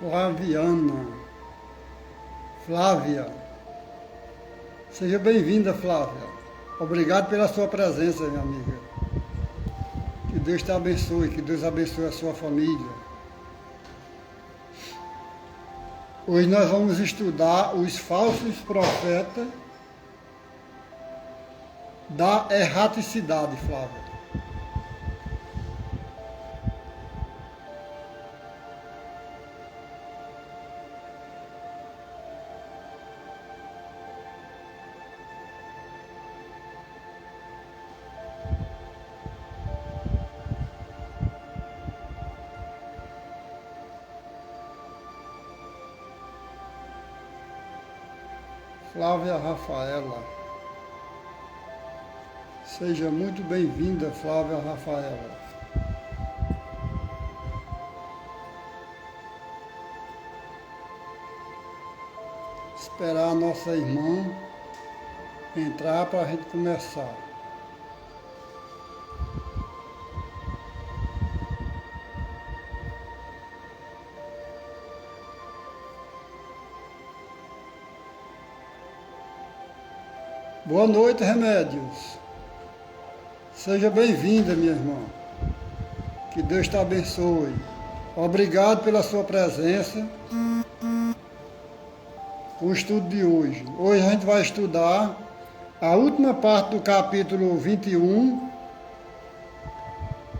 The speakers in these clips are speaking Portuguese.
Flaviana. Flávia. Seja bem-vinda, Flávia. Obrigado pela sua presença, minha amiga. Que Deus te abençoe, que Deus abençoe a sua família. Hoje nós vamos estudar os falsos profetas da erraticidade, Flávia. Flávia Rafaela. Seja muito bem-vinda, Flávia Rafaela. Esperar a nossa irmã entrar para a gente começar. Boa noite, Remédios. Seja bem-vinda, minha irmã. Que Deus te abençoe. Obrigado pela sua presença com o estudo de hoje. Hoje a gente vai estudar a última parte do capítulo 21,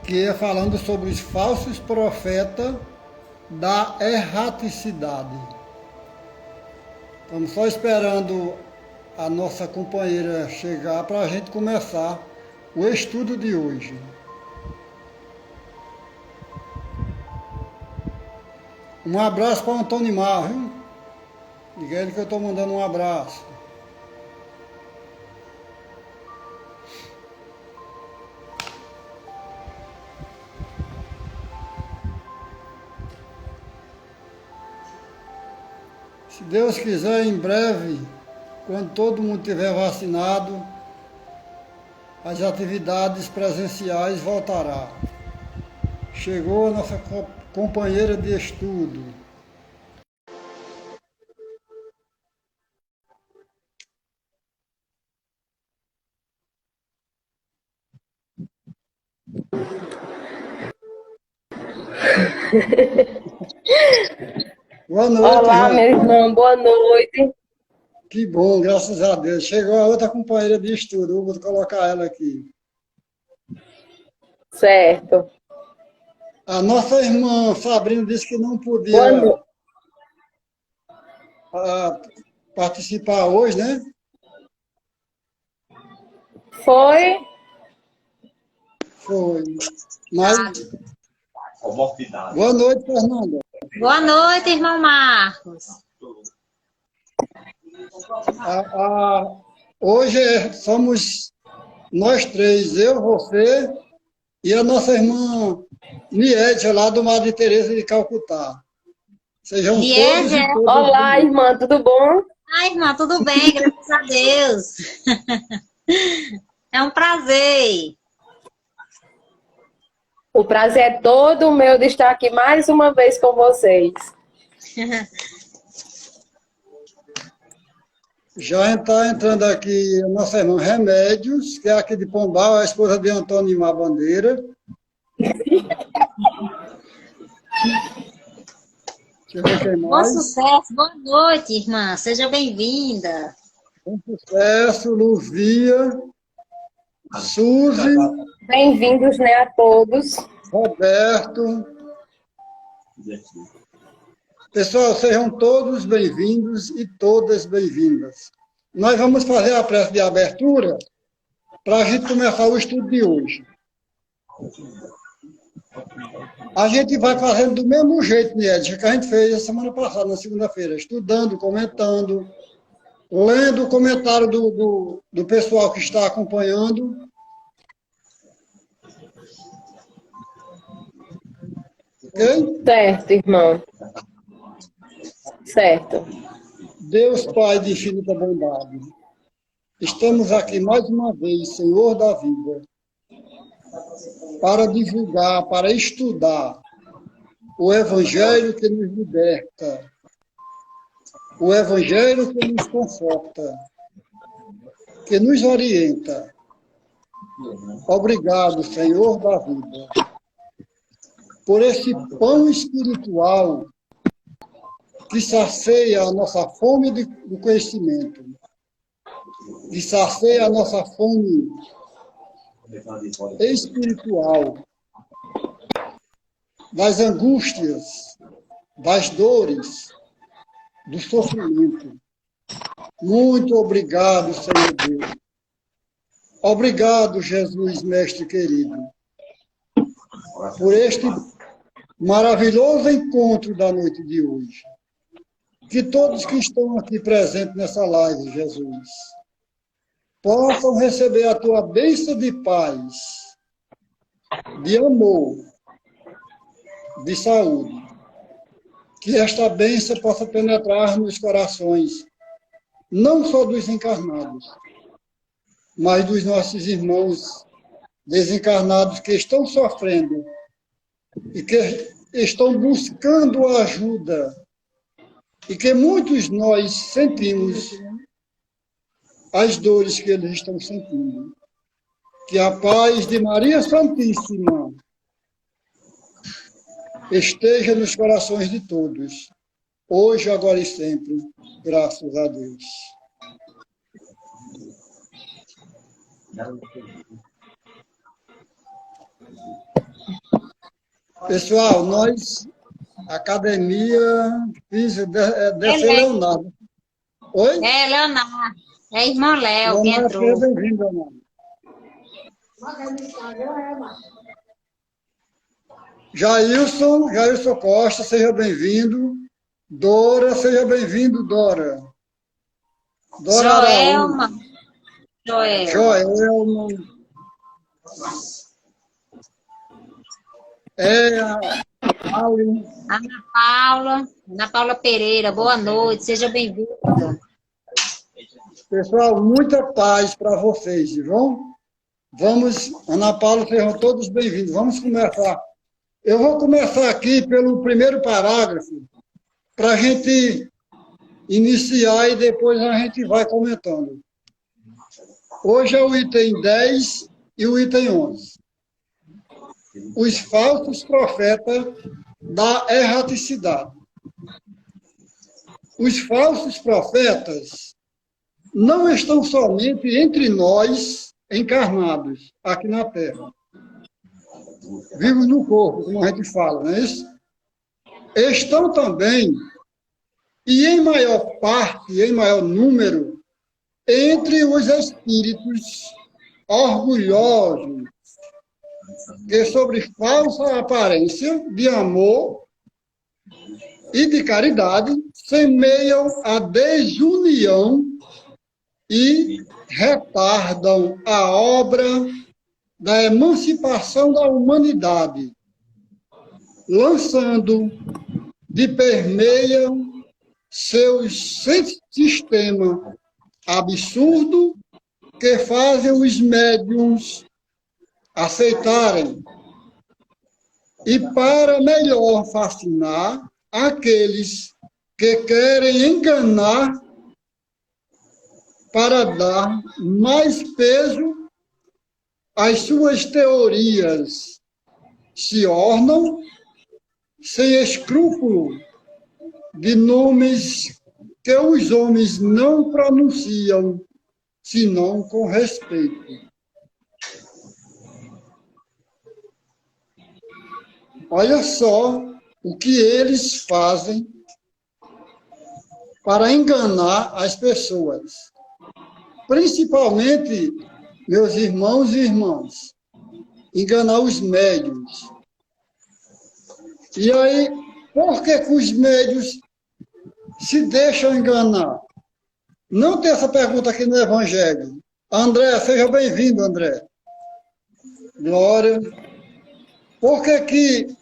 que é falando sobre os falsos profetas da erraticidade. Estamos só esperando a nossa companheira chegar para a gente começar o estudo de hoje. Um abraço para o Antônio Mar, viu? Diga ele que eu estou mandando um abraço. Se Deus quiser, em breve, quando todo mundo estiver vacinado, as atividades presenciais voltará. Chegou a nossa companheira de estudo. Boa noite, Olá, Rã. meu irmão, boa noite. Que bom, graças a Deus. Chegou a outra companheira de estudo, eu vou colocar ela aqui. Certo. A nossa irmã Sabrina disse que não Boa podia noite. participar hoje, né? Foi? Foi. Mas, boa noite, Fernanda. Boa noite, irmão Marcos. Hoje somos nós três, eu, você e a nossa irmã Niede, lá do Madre Teresa de Calcutá. Sejam todos Niede, e todas Olá, bem-vindos. irmã, tudo bom? ai, irmã, tudo bem, graças a Deus. É um prazer. O prazer é todo meu de estar aqui mais uma vez com vocês. Já está entrando aqui a nossa irmã Remédios, que é aqui de Pombal, a esposa de Antônio Mar Bandeira. Deixa eu ver quem Bom mais. sucesso, boa noite, irmã. Seja bem-vinda. Bom sucesso, Luzia, Suzy, Bem-vindos, né, a todos. Roberto. Pessoal, sejam todos bem-vindos e todas bem-vindas. Nós vamos fazer a prece de abertura para a gente começar o estudo de hoje. A gente vai fazendo do mesmo jeito, Nied, que a gente fez a semana passada, na segunda-feira, estudando, comentando, lendo o comentário do pessoal que está acompanhando. Ok? Certo, irmão. Certo. Deus Pai de infinita bondade, estamos aqui mais uma vez, Senhor da vida, para divulgar, para estudar o Evangelho que nos liberta, o Evangelho que nos conforta, que nos orienta. Obrigado, Senhor da vida, por esse pão espiritual que sacia a nossa fome do conhecimento, que sacia a nossa fome espiritual, das angústias, das dores, do sofrimento. Muito obrigado, Senhor Deus. Obrigado, Jesus, mestre querido, por este maravilhoso encontro da noite de hoje. Que todos que estão aqui presentes nessa live, Jesus, possam receber a tua bênção de paz, de amor, de saúde. Que esta bênção possa penetrar nos corações, não só dos encarnados, mas dos nossos irmãos desencarnados que estão sofrendo e que estão buscando ajuda e que muitos nós sentimos as dores que eles estão sentindo. Que a paz de Maria Santíssima esteja nos corações de todos, hoje, agora e sempre, graças a Deus. Pessoal, nós, Academia Física dessa Leonardo. Oi? É, Leonardo. É irmão Léo que entrou. Seja bem-vindo, Leonardo. Jailson Costa, seja bem-vindo. Dora, seja bem-vindo, Dora. Joelma. Joelma. Ana Paula Pereira, boa noite, seja bem-vinda. Pessoal, muita paz para vocês, viu? Vamos, Ana Paula, sejam todos bem-vindos. Vamos começar. Eu vou começar aqui pelo primeiro parágrafo, para a gente iniciar e depois a gente vai comentando. Hoje é o item 10 e o item 11. Os falsos profetas da erraticidade. Os falsos profetas não estão somente entre nós encarnados, aqui na Terra. Vivos no corpo, como a gente fala, não é isso? Estão também, e em maior parte, em maior número, entre os espíritos orgulhosos, que sobre falsa aparência de amor e de caridade semeiam a desunião e retardam a obra da emancipação da humanidade, lançando de permeia seus sistema absurdo que fazem os médiuns aceitarem e para melhor fascinar aqueles que querem enganar para dar mais peso às suas teorias, se ornam sem escrúpulo de nomes que os homens não pronunciam, senão com respeito. Olha só o que eles fazem para enganar as pessoas. Principalmente, meus irmãos e irmãs, enganar os médiuns. E aí, por que os médiuns se deixam enganar? Não tem essa pergunta aqui no Evangelho. André, seja bem-vindo, André. Glória. Por que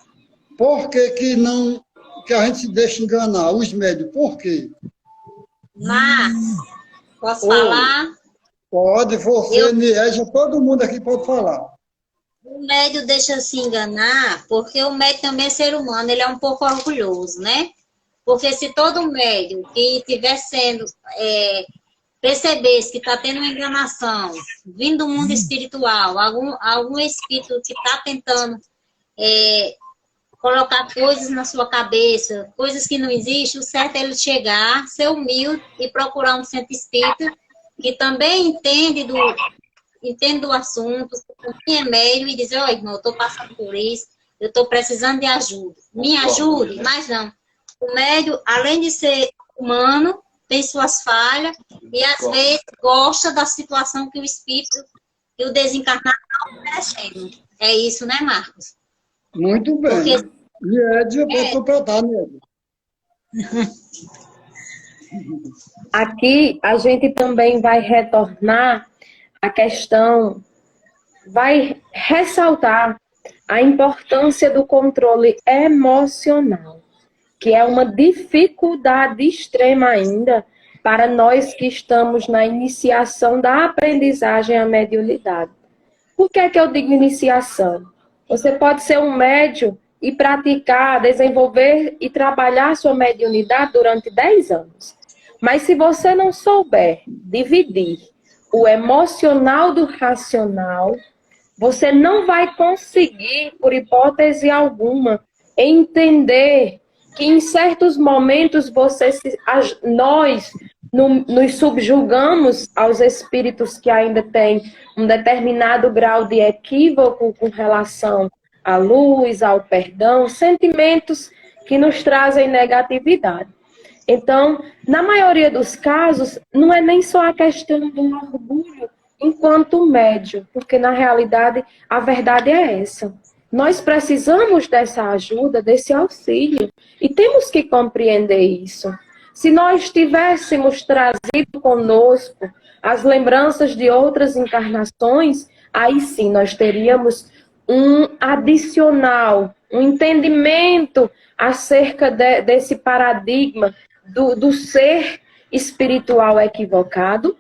não que a gente se deixa enganar? Os médios, por quê? Posso falar? Pode, você, Niégia, todo mundo aqui pode falar. O médium deixa se enganar, porque o médium também é ser humano, ele é um pouco orgulhoso, né? Porque se todo médium que estiver sendo, percebesse que está tendo uma enganação, vindo do mundo espiritual, algum espírito que está tentando colocar coisas na sua cabeça, coisas que não existem, o certo é ele chegar, ser humilde e procurar um centro espírita que também entende do assunto, também é médium, e dizer, ó, irmão, eu estou passando por isso, eu estou precisando de ajuda. Me ajude, mas não. O médium, além de ser humano, tem suas falhas e às vezes gosta da situação que o espírito e o desencarnado estão oferecendo. É isso, né, Marcos? Muito bem. Porque, Liédia, pode completar, Liédia. Aqui a gente também vai retornar a questão, vai ressaltar a importância do controle emocional, que é uma dificuldade extrema ainda para nós que estamos na iniciação da aprendizagem à mediunidade. Por que é que eu digo iniciação? Você pode ser um médium e praticar, desenvolver e trabalhar sua mediunidade durante 10 anos. Mas se você não souber dividir o emocional do racional, você não vai conseguir, por hipótese alguma, entender que em certos momentos nós nos subjugamos aos espíritos que ainda têm um determinado grau de equívoco com relação à luz, ao perdão, sentimentos que nos trazem negatividade. Então, na maioria dos casos, não é nem só a questão do orgulho enquanto médium, porque na realidade a verdade é essa. Nós precisamos dessa ajuda, desse auxílio, e temos que compreender isso. Se nós tivéssemos trazido conosco as lembranças de outras encarnações, aí sim nós teríamos um adicional, um entendimento acerca desse paradigma do ser espiritual equivocado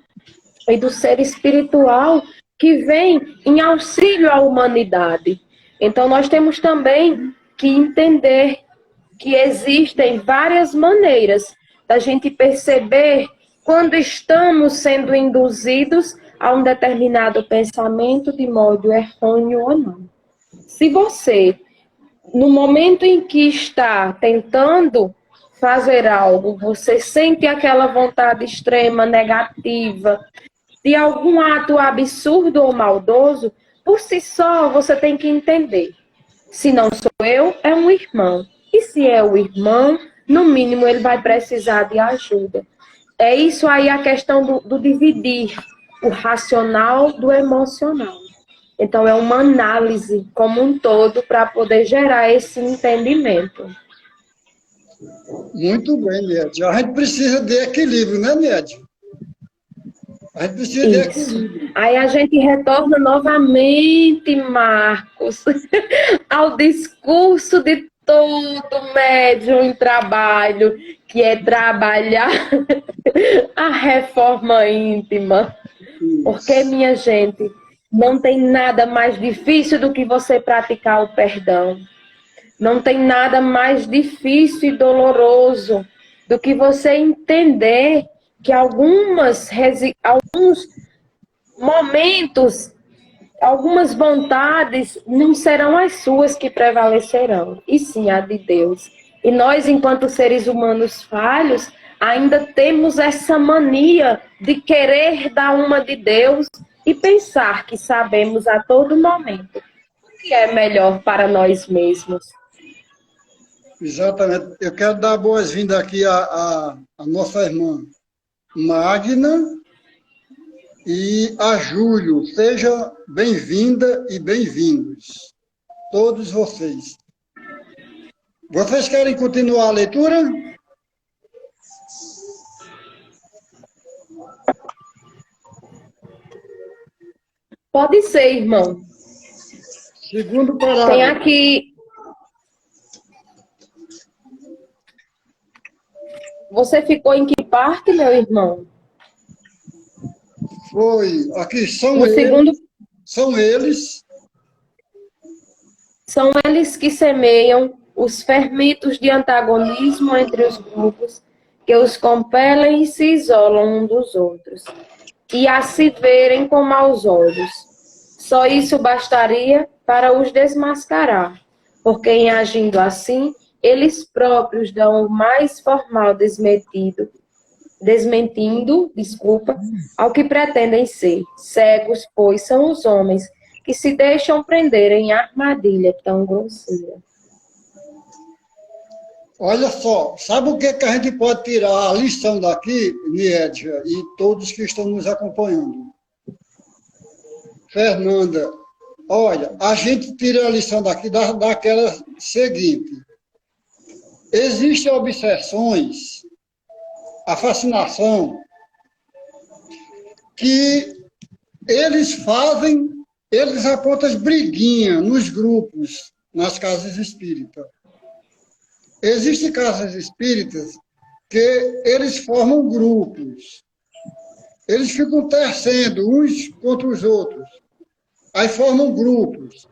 e do ser espiritual que vem em auxílio à humanidade. Então, nós temos também que entender que existem várias maneiras da gente perceber quando estamos sendo induzidos a um determinado pensamento de modo errôneo ou não. Se você, no momento em que está tentando fazer algo, você sente aquela vontade extrema, negativa, de algum ato absurdo ou maldoso, por si só você tem que entender. Se não sou eu, é um irmão. E se é o irmão, no mínimo ele vai precisar de ajuda. É isso aí a questão do dividir o racional do emocional. Então é uma análise como um todo para poder gerar esse entendimento. Muito bem, Liédia. A gente precisa de equilíbrio, né, Liédia? A gente precisa de equilíbrio. Aí a gente retorna novamente, Marcos, ao discurso de todo médium em trabalho, que é trabalhar a reforma íntima. Porque, minha gente, não tem nada mais difícil do que você praticar o perdão. Não tem nada mais difícil e doloroso do que você entender que alguns momentos, algumas vontades não serão as suas que prevalecerão, e sim a de Deus. E nós, enquanto seres humanos falhos, ainda temos essa mania de querer dar uma de Deus e pensar que sabemos a todo momento o que é melhor para nós mesmos. Exatamente. Eu quero dar boas-vindas aqui à nossa irmã Magna e a Júlio. Seja bem-vinda e bem-vindos, todos vocês. Vocês querem continuar a leitura? Pode ser, irmão. Segundo parágrafo. Tem aqui... Você ficou em que parte, meu irmão? Foi. Aqui são No eles. segundo... São eles. São eles que semeiam os fermentos de antagonismo entre os grupos, que os compelem e se isolam um dos outros, e a se verem com maus olhos. Só isso bastaria para os desmascarar, porque em agindo assim, eles próprios dão o mais formal desmentindo, ao que pretendem ser. Cegos, pois, são os homens que se deixam prender em armadilha tão grosseira. Olha só, sabe o que, que a gente pode tirar a lição daqui, Niédia, e todos que estão nos acompanhando? Fernanda, olha, a gente tira a lição daqui daquela seguinte. Existem obsessões, a fascinação, que eles apontam as briguinhas nos grupos, nas casas espíritas. Existem casas espíritas que eles formam grupos. Eles ficam tecendo uns contra os outros. Aí formam grupos.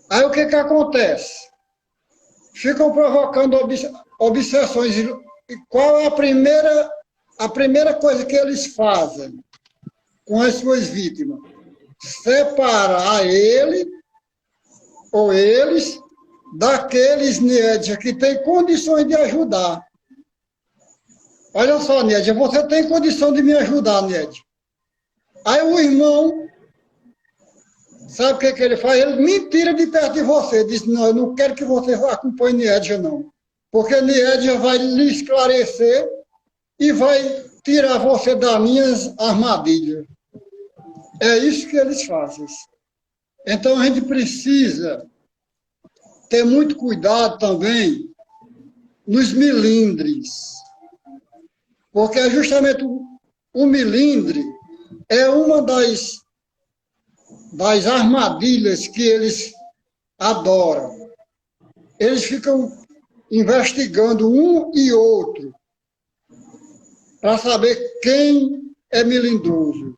Aí o que acontece? Ficam provocando obsessões. E qual é a primeira coisa que eles fazem com as suas vítimas? Separar ele ou eles daqueles, Nédia, que têm condições de ajudar. Olha só, Nédia, você tem condição de me ajudar, Nédia. Aí o irmão, sabe o que ele faz? Ele me tira de perto de você. Diz, não, eu não quero que você acompanhe Nédia, não. Porque Nédia vai lhe esclarecer e vai tirar você das minhas armadilhas. É isso que eles fazem. Então a gente precisa ter muito cuidado também nos milindres. Porque é justamente o milindre é uma das armadilhas que eles adoram. Eles ficam investigando um e outro para saber quem é melindroso.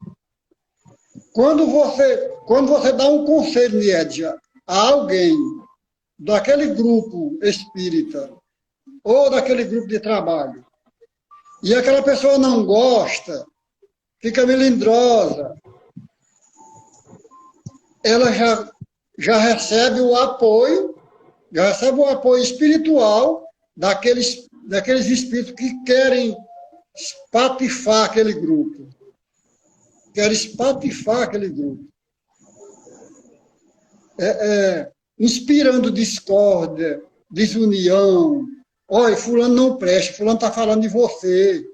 Quando você dá um conselho, Nédia, a alguém daquele grupo espírita ou daquele grupo de trabalho, e aquela pessoa não gosta, fica melindrosa, ela já recebe o apoio, espiritual daqueles espíritos que querem espatifar aquele grupo. Querem espatifar aquele grupo. Inspirando discórdia, desunião. Olha, fulano não presta, fulano está falando de você.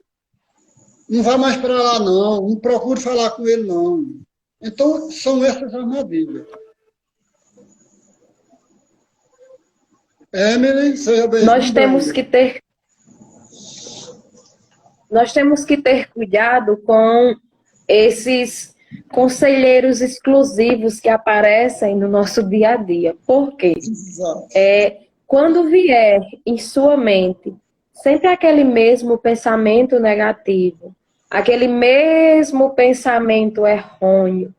Não vá mais para lá, não. Não procure falar com ele, não. Então, são essas armadilhas. Emily, seja bem-vinda. Nós temos que ter cuidado com esses conselheiros exclusivos que aparecem no nosso dia a dia. Por quê? Quando vier em sua mente sempre aquele mesmo pensamento negativo, aquele mesmo pensamento errôneo,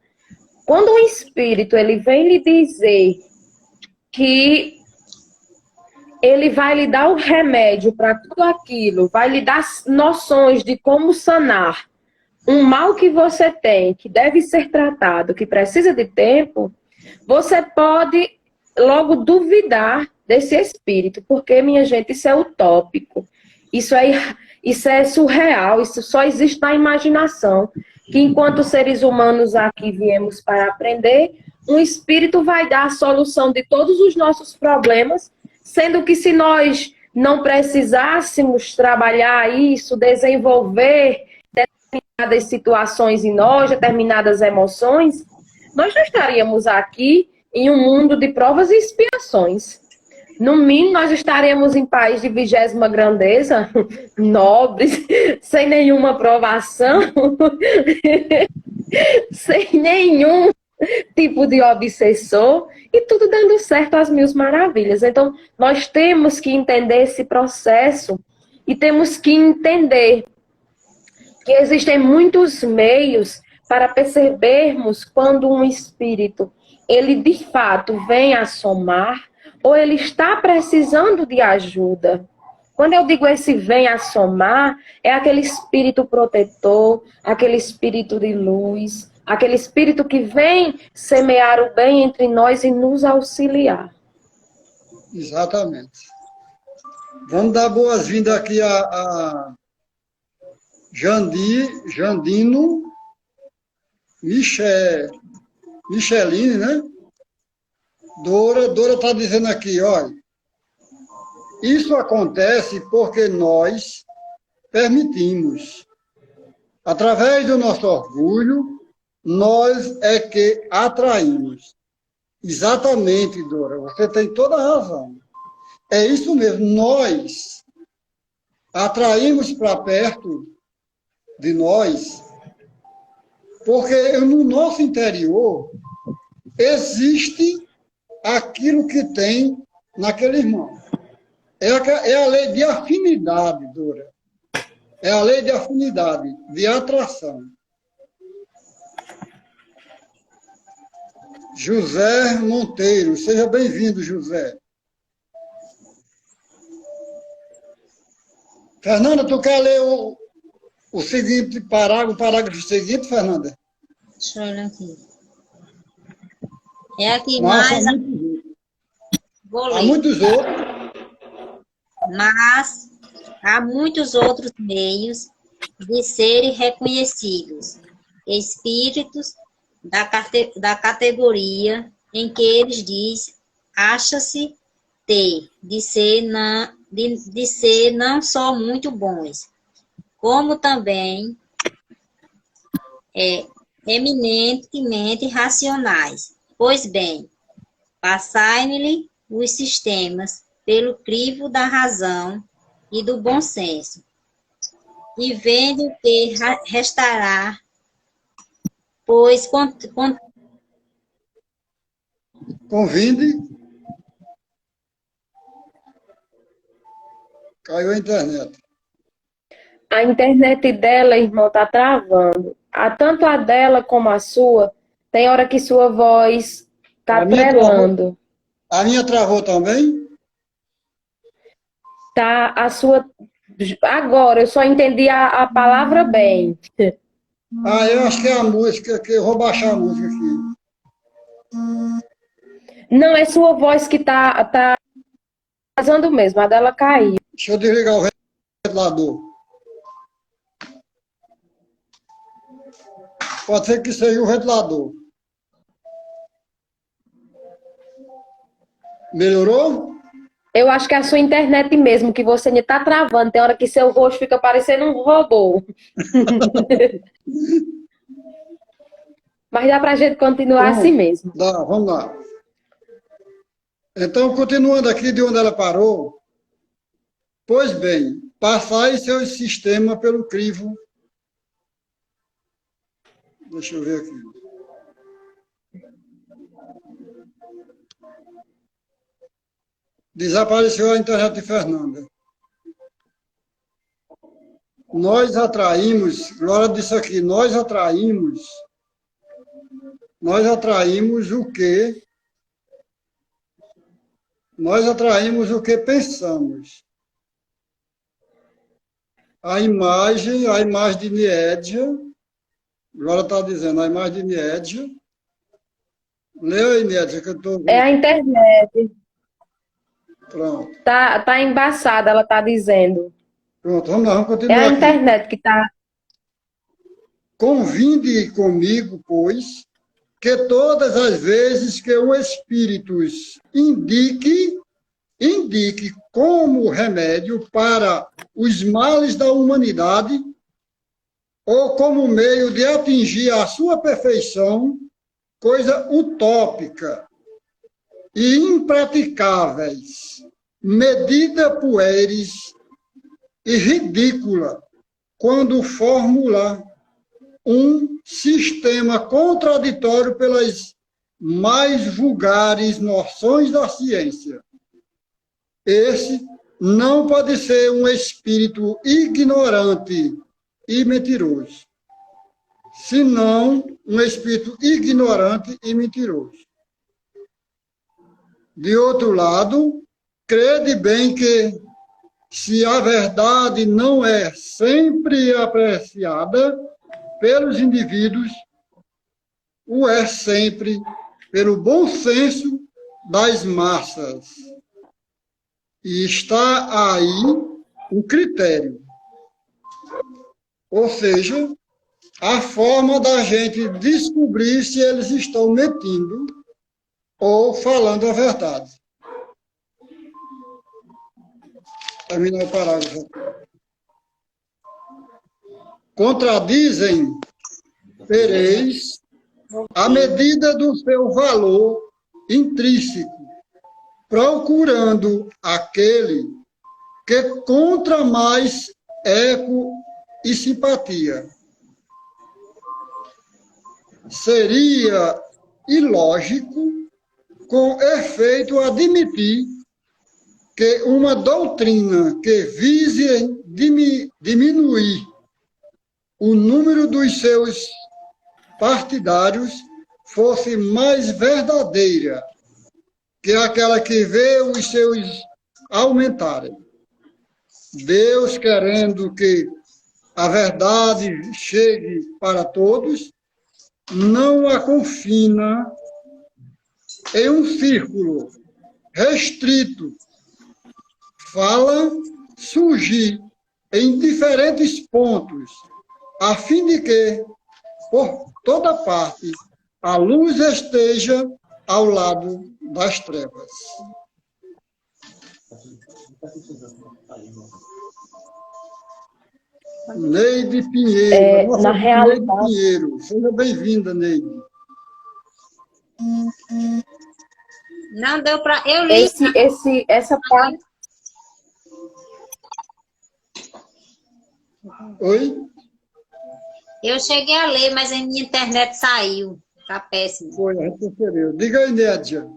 quando o espírito ele vem lhe dizer que ele vai lhe dar o remédio para tudo aquilo, vai lhe dar noções de como sanar um mal que você tem, que deve ser tratado, que precisa de tempo, você pode logo duvidar desse espírito, porque, minha gente, isso é utópico, isso é surreal, isso só existe na imaginação, que enquanto seres humanos aqui viemos para aprender, um espírito vai dar a solução de todos os nossos problemas, sendo que se nós não precisássemos trabalhar isso, desenvolver determinadas situações em nós, determinadas emoções, nós não estaríamos aqui em um mundo de provas e expiações. No mínimo, nós estaremos em país de 20ª grandeza, nobres, sem nenhuma provação, sem nenhum tipo de obsessor, e tudo dando certo às mil maravilhas. Então, nós temos que entender esse processo e temos que entender que existem muitos meios para percebermos quando um espírito ele de fato vem a somar ou ele está precisando de ajuda? Quando eu digo esse vem a somar, é aquele espírito protetor, aquele espírito de luz, aquele espírito que vem semear o bem entre nós e nos auxiliar. Exatamente. Vamos dar boas-vindas aqui a Jandino Micheline, né? Dora está dizendo aqui, olha, isso acontece porque nós permitimos. Através do nosso orgulho, nós é que atraímos. Exatamente, Dora, você tem toda a razão. É isso mesmo, nós atraímos para perto de nós, porque no nosso interior existe aquilo que tem naquele irmão. É a lei de afinidade, Dora. É a lei de afinidade, de atração. José Monteiro, seja bem-vindo, José. Fernanda, tu quer ler o seguinte o parágrafo seguinte, Fernanda? Deixa eu olhar aqui. É aqui Nossa, mais. Vou ler. Há muitos outros. Mas há muitos outros meios de serem reconhecidos espíritos da categoria em que eles diz acha-se ter de ser não só muito bons, como também eminentemente racionais. Pois bem, passai-lhe os sistemas pelo crivo da razão e do bom senso, e vendo o que restará, pois Convide. Caiu a internet. A internet dela, irmão, tá travando. Tanto a dela como a sua, tem hora que sua voz tá trelando. A minha travou também? Tá, a sua... Agora, eu só entendi a palavra bem. Eu acho que é a música, que eu vou baixar a música aqui. Não, é sua voz que tá vazando mesmo, a dela caiu. Deixa eu desligar o ventilador. Pode ser que seja o ventilador. Melhorou? Eu acho que é a sua internet mesmo, que você ainda tá travando. Tem hora que seu rosto fica parecendo um robô. Mas dá pra gente continuar assim mesmo. Dá, vamos lá. Então, continuando aqui de onde ela parou. Pois bem, passai seu sistema pelo crivo. Deixa eu ver aqui. Desapareceu a internet de Fernanda. Nós atraímos, Glória disse aqui, nós atraímos o que? Nós atraímos o que pensamos. A imagem de Niédia, Glória está dizendo, a imagem de Niédia. Lê aí, Niédia, que eu estou vendo. É a internet. Pronto. Tá embaçada, ela tá dizendo. Pronto, vamos lá, vamos continuar É a aqui. internet que tá... Convinde comigo, pois, que todas as vezes que um espírito indique como remédio para os males da humanidade ou como meio de atingir a sua perfeição, coisa utópica e impraticáveis, medida pueris e ridícula, quando formula um sistema contraditório pelas mais vulgares noções da ciência. Esse não pode ser um espírito ignorante e mentiroso, senão um espírito ignorante e mentiroso. De outro lado, crede bem que, se a verdade não é sempre apreciada pelos indivíduos, o é sempre pelo bom senso das massas. E está aí um critério. Ou seja, a forma da gente descobrir se eles estão mentindo ou falando a verdade. Terminar o parágrafo. Contradizem, vereis, à medida do seu valor intrínseco, procurando aquele que contra mais eco e simpatia. Seria ilógico, com efeito, admitir que uma doutrina que vise diminuir o número dos seus partidários fosse mais verdadeira que aquela que vê os seus aumentarem. Deus, querendo que a verdade chegue para todos, não a confina em um círculo restrito. Fala surgir em diferentes pontos, a fim de que, por toda parte, a luz esteja ao lado das trevas. Neide Pinheiro, na realidade, Neide Pinheiro. Seja bem-vinda, Neide. Não deu para... Eu li... essa parte... Oi? Eu cheguei a ler, mas a minha internet saiu. Tá péssimo. Foi, retrocedeu. Diga aí, Nédia.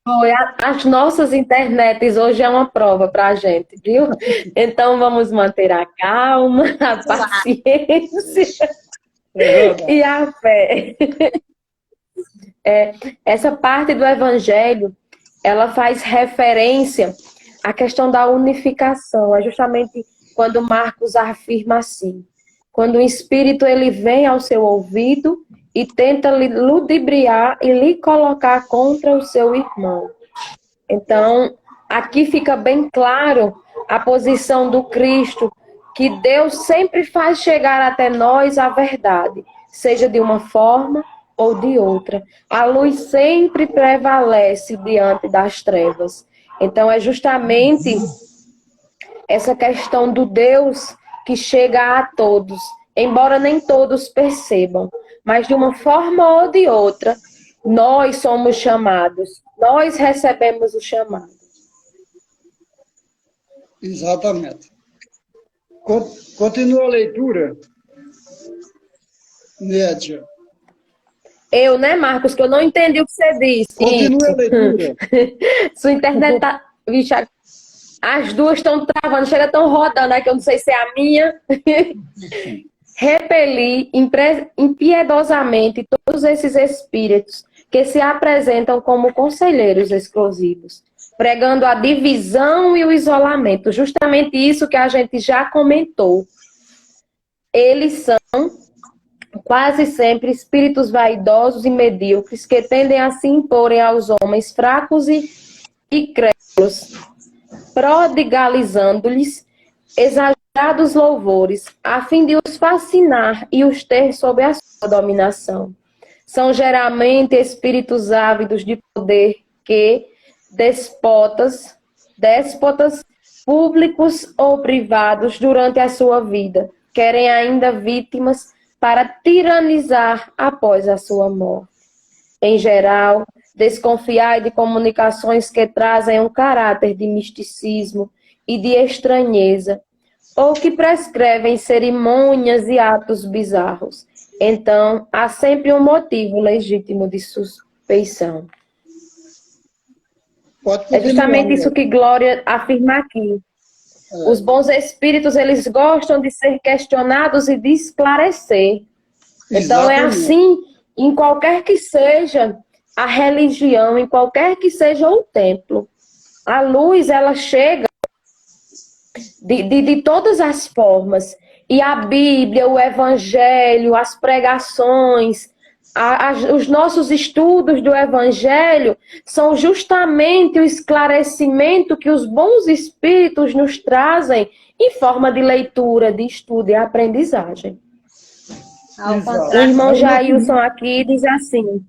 Foi, as nossas internets hoje é uma prova para a gente, viu? Então vamos manter a calma, a paciência e a fé. Essa parte do Evangelho, ela faz referência à questão da unificação. É justamente quando Marcos afirma assim: quando o Espírito ele vem ao seu ouvido e tenta lhe ludibriar e lhe colocar contra o seu irmão. Então, aqui fica bem claro a posição do Cristo, que Deus sempre faz chegar até nós a verdade, seja de uma forma ou de outra. A luz sempre prevalece diante das trevas. Então, é justamente essa questão do Deus que chega a todos, embora nem todos percebam, mas de uma forma ou de outra, nós somos chamados, nós recebemos o chamado. Exatamente. Continua a leitura, Nédia. Eu, né, Marcos, que eu não entendi o que você disse. Continua a leitura. Sua internet tá... Vixe, as duas estão travando, chega tão rodando, que eu não sei se é a minha. Repelir impiedosamente todos esses espíritos que se apresentam como conselheiros exclusivos, pregando a divisão e o isolamento. Justamente isso que a gente já comentou. Eles são quase sempre espíritos vaidosos e medíocres que tendem a se imporem aos homens fracos e crédulos, prodigalizando-lhes exagerados louvores, a fim de os fascinar e os ter sob a sua dominação. São geralmente espíritos ávidos de poder que déspotas públicos ou privados durante a sua vida, querem ainda vítimas para tiranizar após a sua morte. Em geral, desconfiai de comunicações que trazem um caráter de misticismo e de estranheza, ou que prescrevem cerimônias e atos bizarros. Então, há sempre um motivo legítimo de suspeição. É justamente isso que Glória afirma aqui. Os bons espíritos, eles gostam de ser questionados e de esclarecer. Então, é assim, em qualquer que seja a religião em qualquer que seja o templo. A luz, ela chega de todas as formas. E a Bíblia, o Evangelho, as pregações, os nossos estudos do Evangelho são justamente o esclarecimento que os bons espíritos nos trazem em forma de leitura, de estudo e aprendizagem. O irmão Jailson aqui diz assim.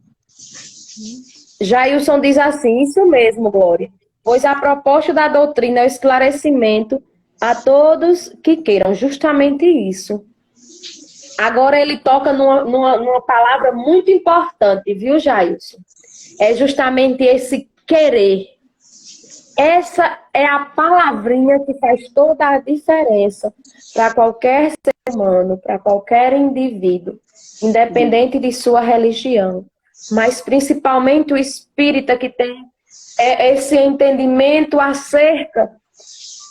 Jailson diz assim, isso mesmo, Glória. Pois a proposta da doutrina é o esclarecimento a todos que queiram, justamente isso. Agora ele toca numa palavra muito importante, viu, Jailson? É justamente esse querer. Essa é a palavrinha que faz toda a diferença para qualquer ser humano, para qualquer indivíduo, independente de sua religião. Mas principalmente o espírita que tem esse entendimento acerca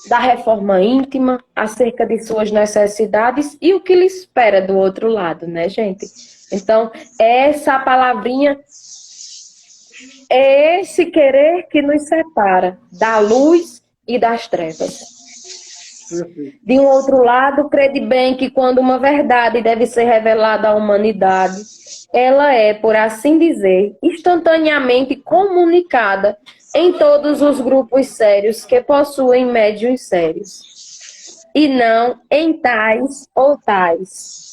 da reforma íntima, acerca de suas necessidades e o que lhe espera do outro lado, né, gente? Então, essa palavrinha é esse querer que nos separa da luz e das trevas. De um outro lado, crede bem que quando uma verdade deve ser revelada à humanidade, ela é, por assim dizer, instantaneamente comunicada em todos os grupos sérios que possuem médiuns sérios, e não em tais ou tais,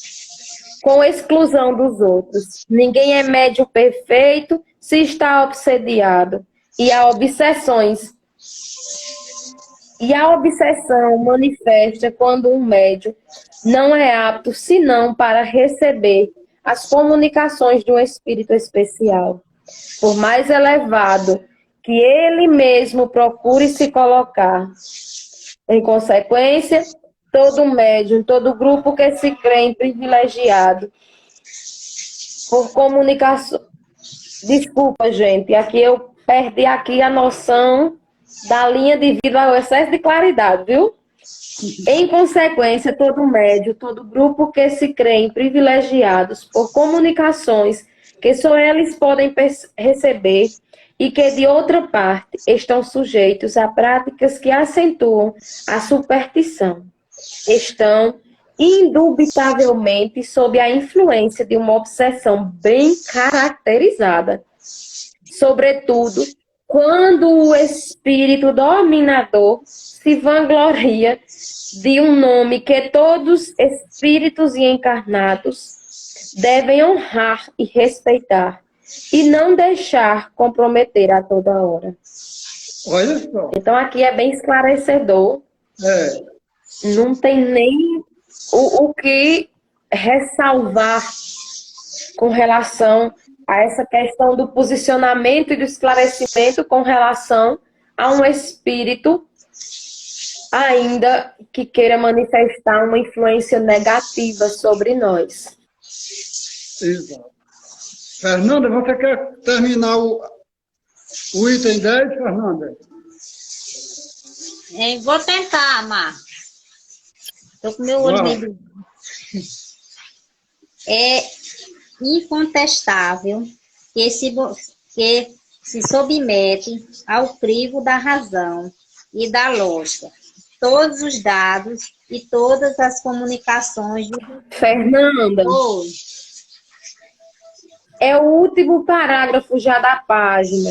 com exclusão dos outros. Ninguém é médium perfeito se está obsediado, e a obsessão manifesta quando um médium não é apto senão para receber as comunicações de um espírito especial. Por mais elevado que ele mesmo procure se colocar. Em consequência, todo médium, todo grupo que se crê privilegiado por comunicação... Desculpa, gente, aqui eu perdi aqui a noção da linha de vida ao excesso de claridade, viu? Em consequência, todo médium, todo grupo que se creem privilegiados por comunicações que só eles podem receber e que, de outra parte, estão sujeitos a práticas que acentuam a superstição. Estão, indubitavelmente, sob a influência de uma obsessão bem caracterizada. Sobretudo, quando o espírito dominador se vangloria de um nome que todos espíritos e encarnados devem honrar e respeitar, e não deixar comprometer a toda hora. Olha só. Então aqui é bem esclarecedor. Não tem nem o que ressalvar com relação a essa questão do posicionamento e do esclarecimento com relação a um espírito ainda que queira manifestar uma influência negativa sobre nós. Exato. Fernanda, você quer terminar o item 10, Fernanda? Vou tentar, Márcio. Estou com meu olho meio... É incontestável que se submete ao crivo da razão e da lógica todos os dados e todas as comunicações... Fernanda... É o último parágrafo já da página.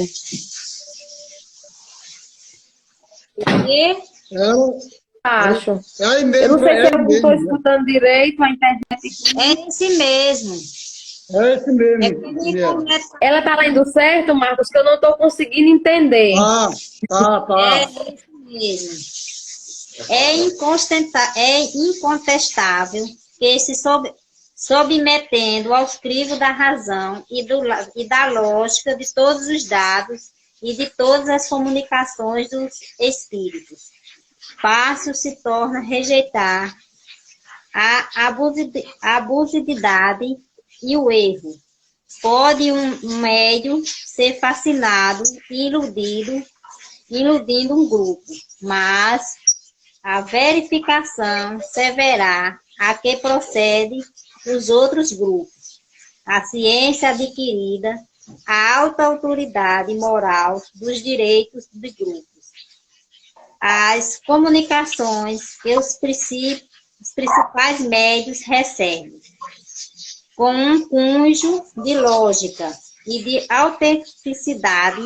Acho. Eu não sei se eu não estou escutando direito, a internet... É esse mesmo. É esse mesmo. Ela está lendo certo, Marcos, que eu não estou conseguindo entender. Tá. É esse mesmo. É incontestável que se submetendo aos crivos da razão e da lógica de todos os dados e de todas as comunicações dos espíritos. Fácil se torna rejeitar a abusividade e o erro. Pode um médium ser fascinado e iludindo um grupo, mas a verificação severar a que procede os outros grupos. A ciência adquirida a alta autoridade moral dos direitos dos grupos, as comunicações e os principais médios recebem, com um cunho de lógica e de autenticidade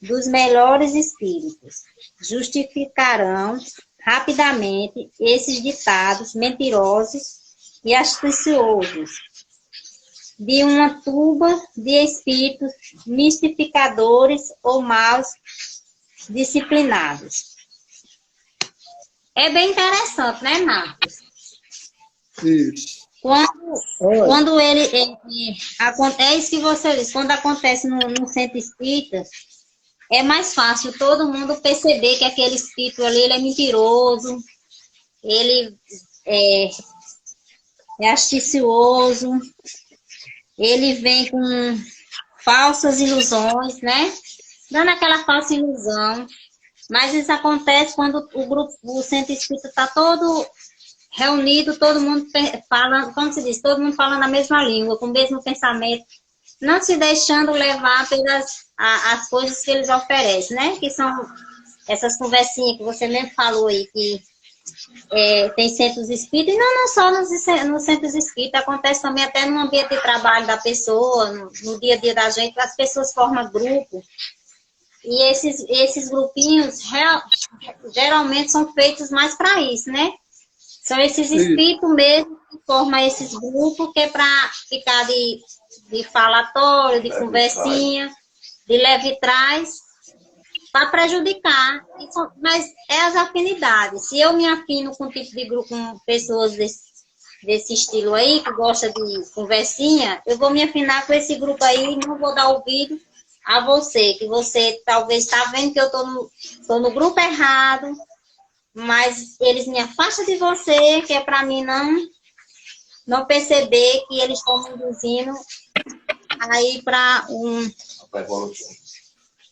dos melhores espíritos, justificarão rapidamente esses ditados mentirosos e astuciosos de uma turba de espíritos mistificadores ou maus disciplinados. É bem interessante, né, Marcos? Isso. Quando ele é isso que você diz, quando acontece no centro espírita, é mais fácil todo mundo perceber que aquele espírito ali ele é mentiroso, ele é astucioso, ele vem com falsas ilusões, né? Dando aquela falsa ilusão. Mas isso acontece quando o centro espírita está todo reunido, todo mundo fala, como se diz, todo mundo falando a mesma língua, com o mesmo pensamento, não se deixando levar pelas as coisas que eles oferecem, né? Que são essas conversinhas que você mesmo falou aí, que tem centros espíritas, e não só nos centros espíritas, acontece também até no ambiente de trabalho da pessoa, no dia a dia da gente, as pessoas formam grupo, e esses grupinhos geralmente são feitos mais para isso, né? São esses espíritos mesmo que formam esses grupos, que é para ficar de falatório, de conversinha, de leve e trás, para prejudicar. Mas é as afinidades. Se eu me afino com um tipo de grupo, com pessoas desse estilo aí, que gosta de conversinha, eu vou me afinar com esse grupo aí e não vou dar ouvido a você, que você talvez está vendo que eu tô no grupo errado, mas eles me afastam de você, que é para mim não perceber que eles estão me induzindo aí para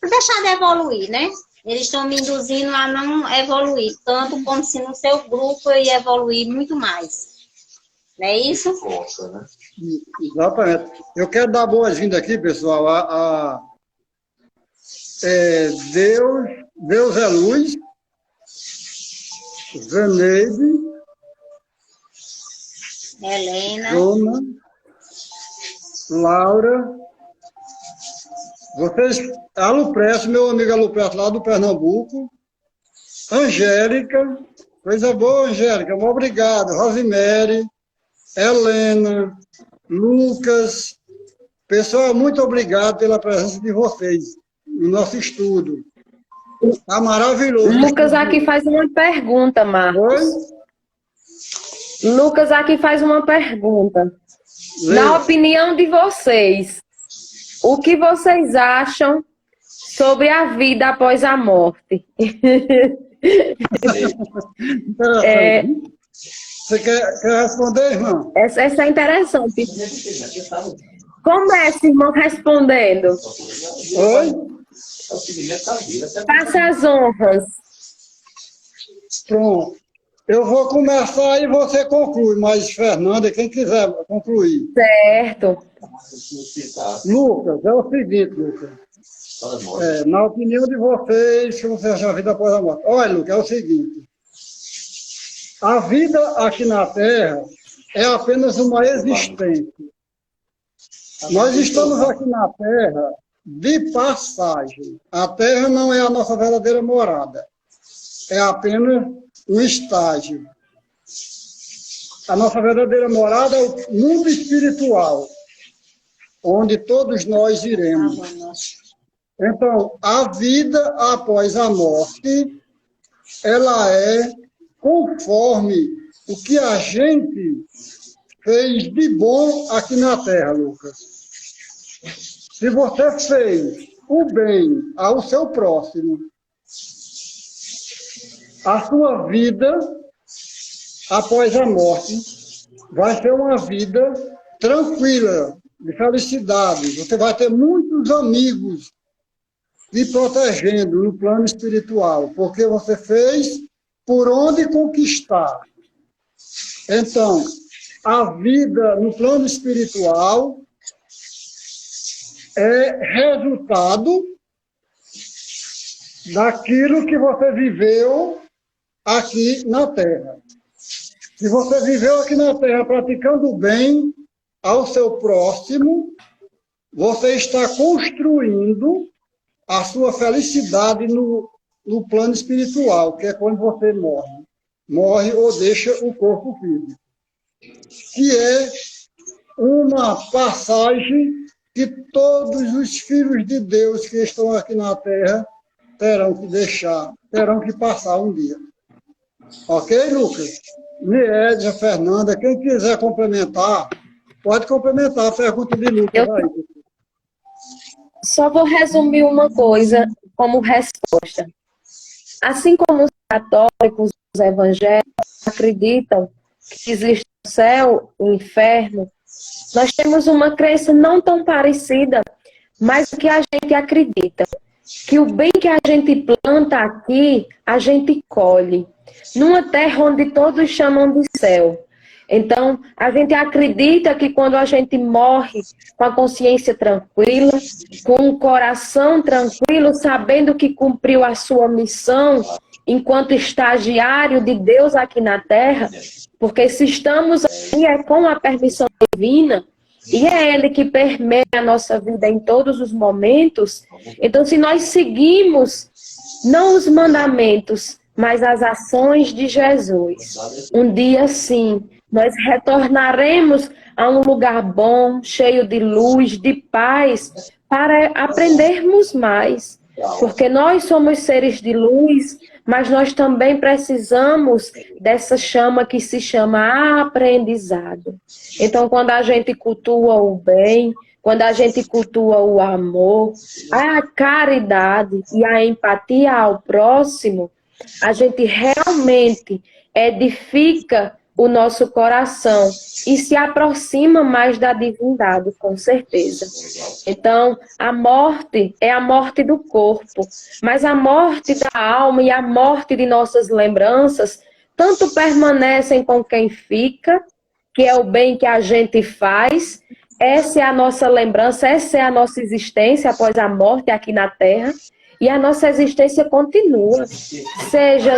deixar de evoluir, né? Eles estão me induzindo a não evoluir, tanto como se no seu grupo eu ia evoluir muito mais. Não é isso? Exatamente. Eu quero dar boas-vindas aqui, pessoal, Deus é luz, Zeneide, Helena, Dona, Laura, vocês, Alupresto, meu amigo Alupresto lá do Pernambuco, Angélica, coisa boa, Angélica, muito obrigado, Rosemary, Helena, Lucas, pessoal, muito obrigado pela presença de vocês no nosso estudo. Está maravilhoso. Lucas aqui faz uma pergunta, Marcos. Oi? Lucas aqui faz uma pergunta. Na opinião de vocês, o que vocês acham sobre a vida após a morte? Você quer responder, irmão? Essa é interessante. Comece, irmão, respondendo. Oi? Faça as honras. Pronto. Eu vou começar e você conclui, mas Fernanda, quem quiser concluir. Certo. Lucas, é o seguinte, Lucas. Na opinião de vocês, que você acha a vida após a morte. Olha, Lucas, é o seguinte. A vida aqui na Terra é apenas uma existência. Nós estamos aqui na Terra de passagem. A Terra não é a nossa verdadeira morada. É apenas um estágio. A nossa verdadeira morada é o mundo espiritual, onde todos nós iremos. Então, a vida após a morte, ela é conforme o que a gente fez de bom aqui na Terra, Lucas. Se você fez o bem ao seu próximo, a sua vida após a morte vai ser uma vida tranquila, de felicidade. Você vai ter muitos amigos lhe protegendo no plano espiritual, porque você fez por onde conquistar. Então, a vida no plano espiritual é resultado daquilo que você viveu aqui na Terra. Se você viveu aqui na Terra praticando o bem ao seu próximo, você está construindo a sua felicidade no plano espiritual, que é quando você morre. Morre ou deixa o corpo físico. Que é uma passagem que todos os filhos de Deus que estão aqui na Terra terão que deixar, terão que passar um dia. Ok, Lucas? Niédia, Fernanda, quem quiser complementar, pode complementar a pergunta de Lucas aí. Só vou resumir uma coisa como resposta. Assim como os católicos, os evangélicos acreditam que existe o céu, o inferno, nós temos uma crença não tão parecida, mas que a gente acredita. Que o bem que a gente planta aqui, a gente colhe. Numa terra onde todos chamam de céu. Então, a gente acredita que quando a gente morre com a consciência tranquila, com o coração tranquilo, sabendo que cumpriu a sua missão enquanto estagiário de Deus aqui na Terra, porque se estamos aqui é com a permissão divina, e é Ele que permeia a nossa vida em todos os momentos. Então, se nós seguimos, não os mandamentos, mas as ações de Jesus, um dia sim, nós retornaremos a um lugar bom, cheio de luz, de paz, para aprendermos mais. Porque nós somos seres de luz, mas nós também precisamos dessa chama que se chama aprendizado. Então, quando a gente cultua o bem, quando a gente cultua o amor, a caridade e a empatia ao próximo, a gente realmente edifica o nosso coração e se aproxima mais da divindade, com certeza. Então, a morte é a morte do corpo, mas a morte da alma e a morte de nossas lembranças tanto permanecem com quem fica, que é o bem que a gente faz. Essa é a nossa lembrança, essa é a nossa existência após a morte aqui na Terra, e a nossa existência continua, seja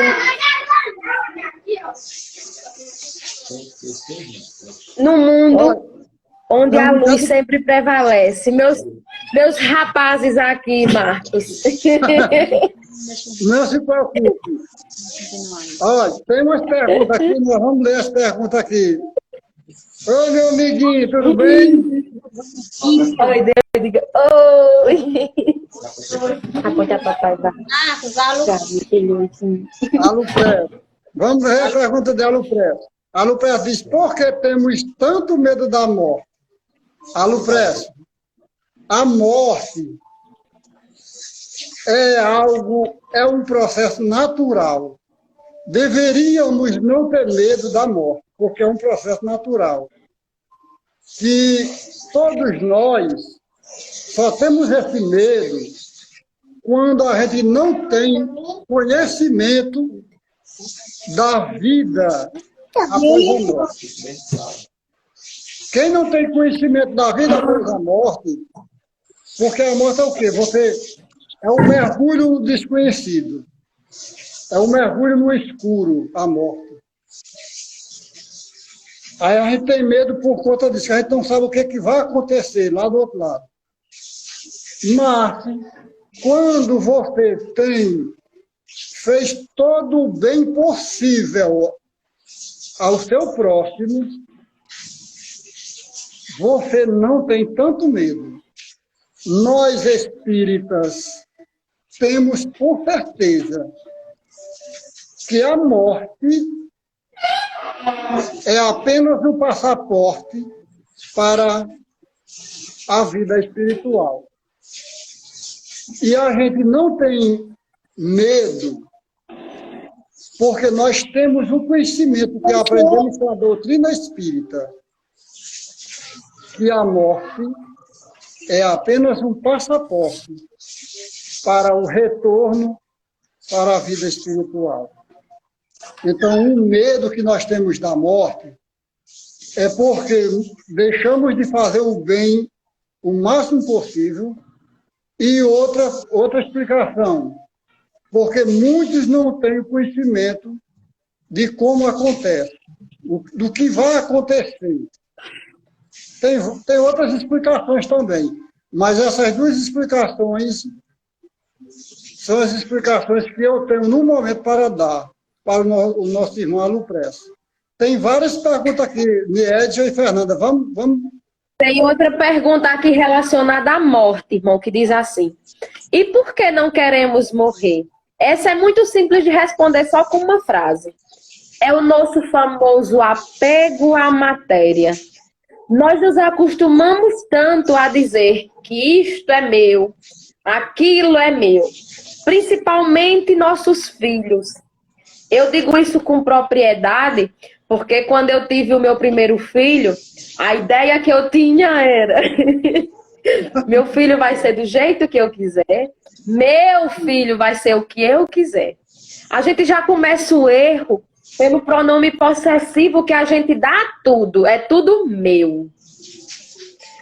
no mundo onde a luz sempre prevalece. Meus rapazes aqui, Marcos. Não se preocupe. Olha, tem umas perguntas aqui, nós vamos ler as perguntas aqui. Oi, meu amiguinho, tudo bem? Oi, Deus, diga. Oi. Aponta a papai, vai. Alupreto. Vamos ver a pergunta de Alupreto. Alupreto diz, por que temos tanto medo da morte? Alupreto, a morte é um processo natural. Deveríamos não ter medo da morte, porque é um processo natural. Que todos nós só temos esse medo quando a gente não tem conhecimento da vida após a morte. Quem não tem conhecimento da vida após a morte, porque a morte é o quê? É um mergulho no desconhecido. É um mergulho no escuro, a morte. Aí a gente tem medo por conta disso, que a gente não sabe o que vai acontecer lá do outro lado. Mas, quando você fez todo o bem possível ao seu próximo, você não tem tanto medo. Nós, espíritas, temos por certeza que a morte é apenas um passaporte para a vida espiritual. E a gente não tem medo, porque nós temos um conhecimento que aprendemos com a doutrina espírita, que a morte é apenas um passaporte para o retorno para a vida espiritual. Então, o medo que nós temos da morte é porque deixamos de fazer o o máximo possível. E outra explicação, porque muitos não têm conhecimento de como acontece, do que vai acontecer. Tem outras explicações também, mas essas duas explicações são as explicações que eu tenho no momento para dar para o nosso irmão Alupress. Tem várias perguntas aqui, Niedja e Fernanda. Vamos. Tem outra pergunta aqui relacionada à morte, irmão, que diz assim: e por que não queremos morrer? Essa é muito simples de responder só com uma frase. É o nosso famoso apego à matéria. Nós nos acostumamos tanto a dizer que isto é meu, aquilo é meu, principalmente nossos filhos. Eu digo isso com propriedade, porque quando eu tive o meu primeiro filho, a ideia que eu tinha era meu filho vai ser do jeito que eu quiser, meu filho vai ser o que eu quiser. A gente já começa o erro pelo pronome possessivo que a gente dá tudo, é tudo meu.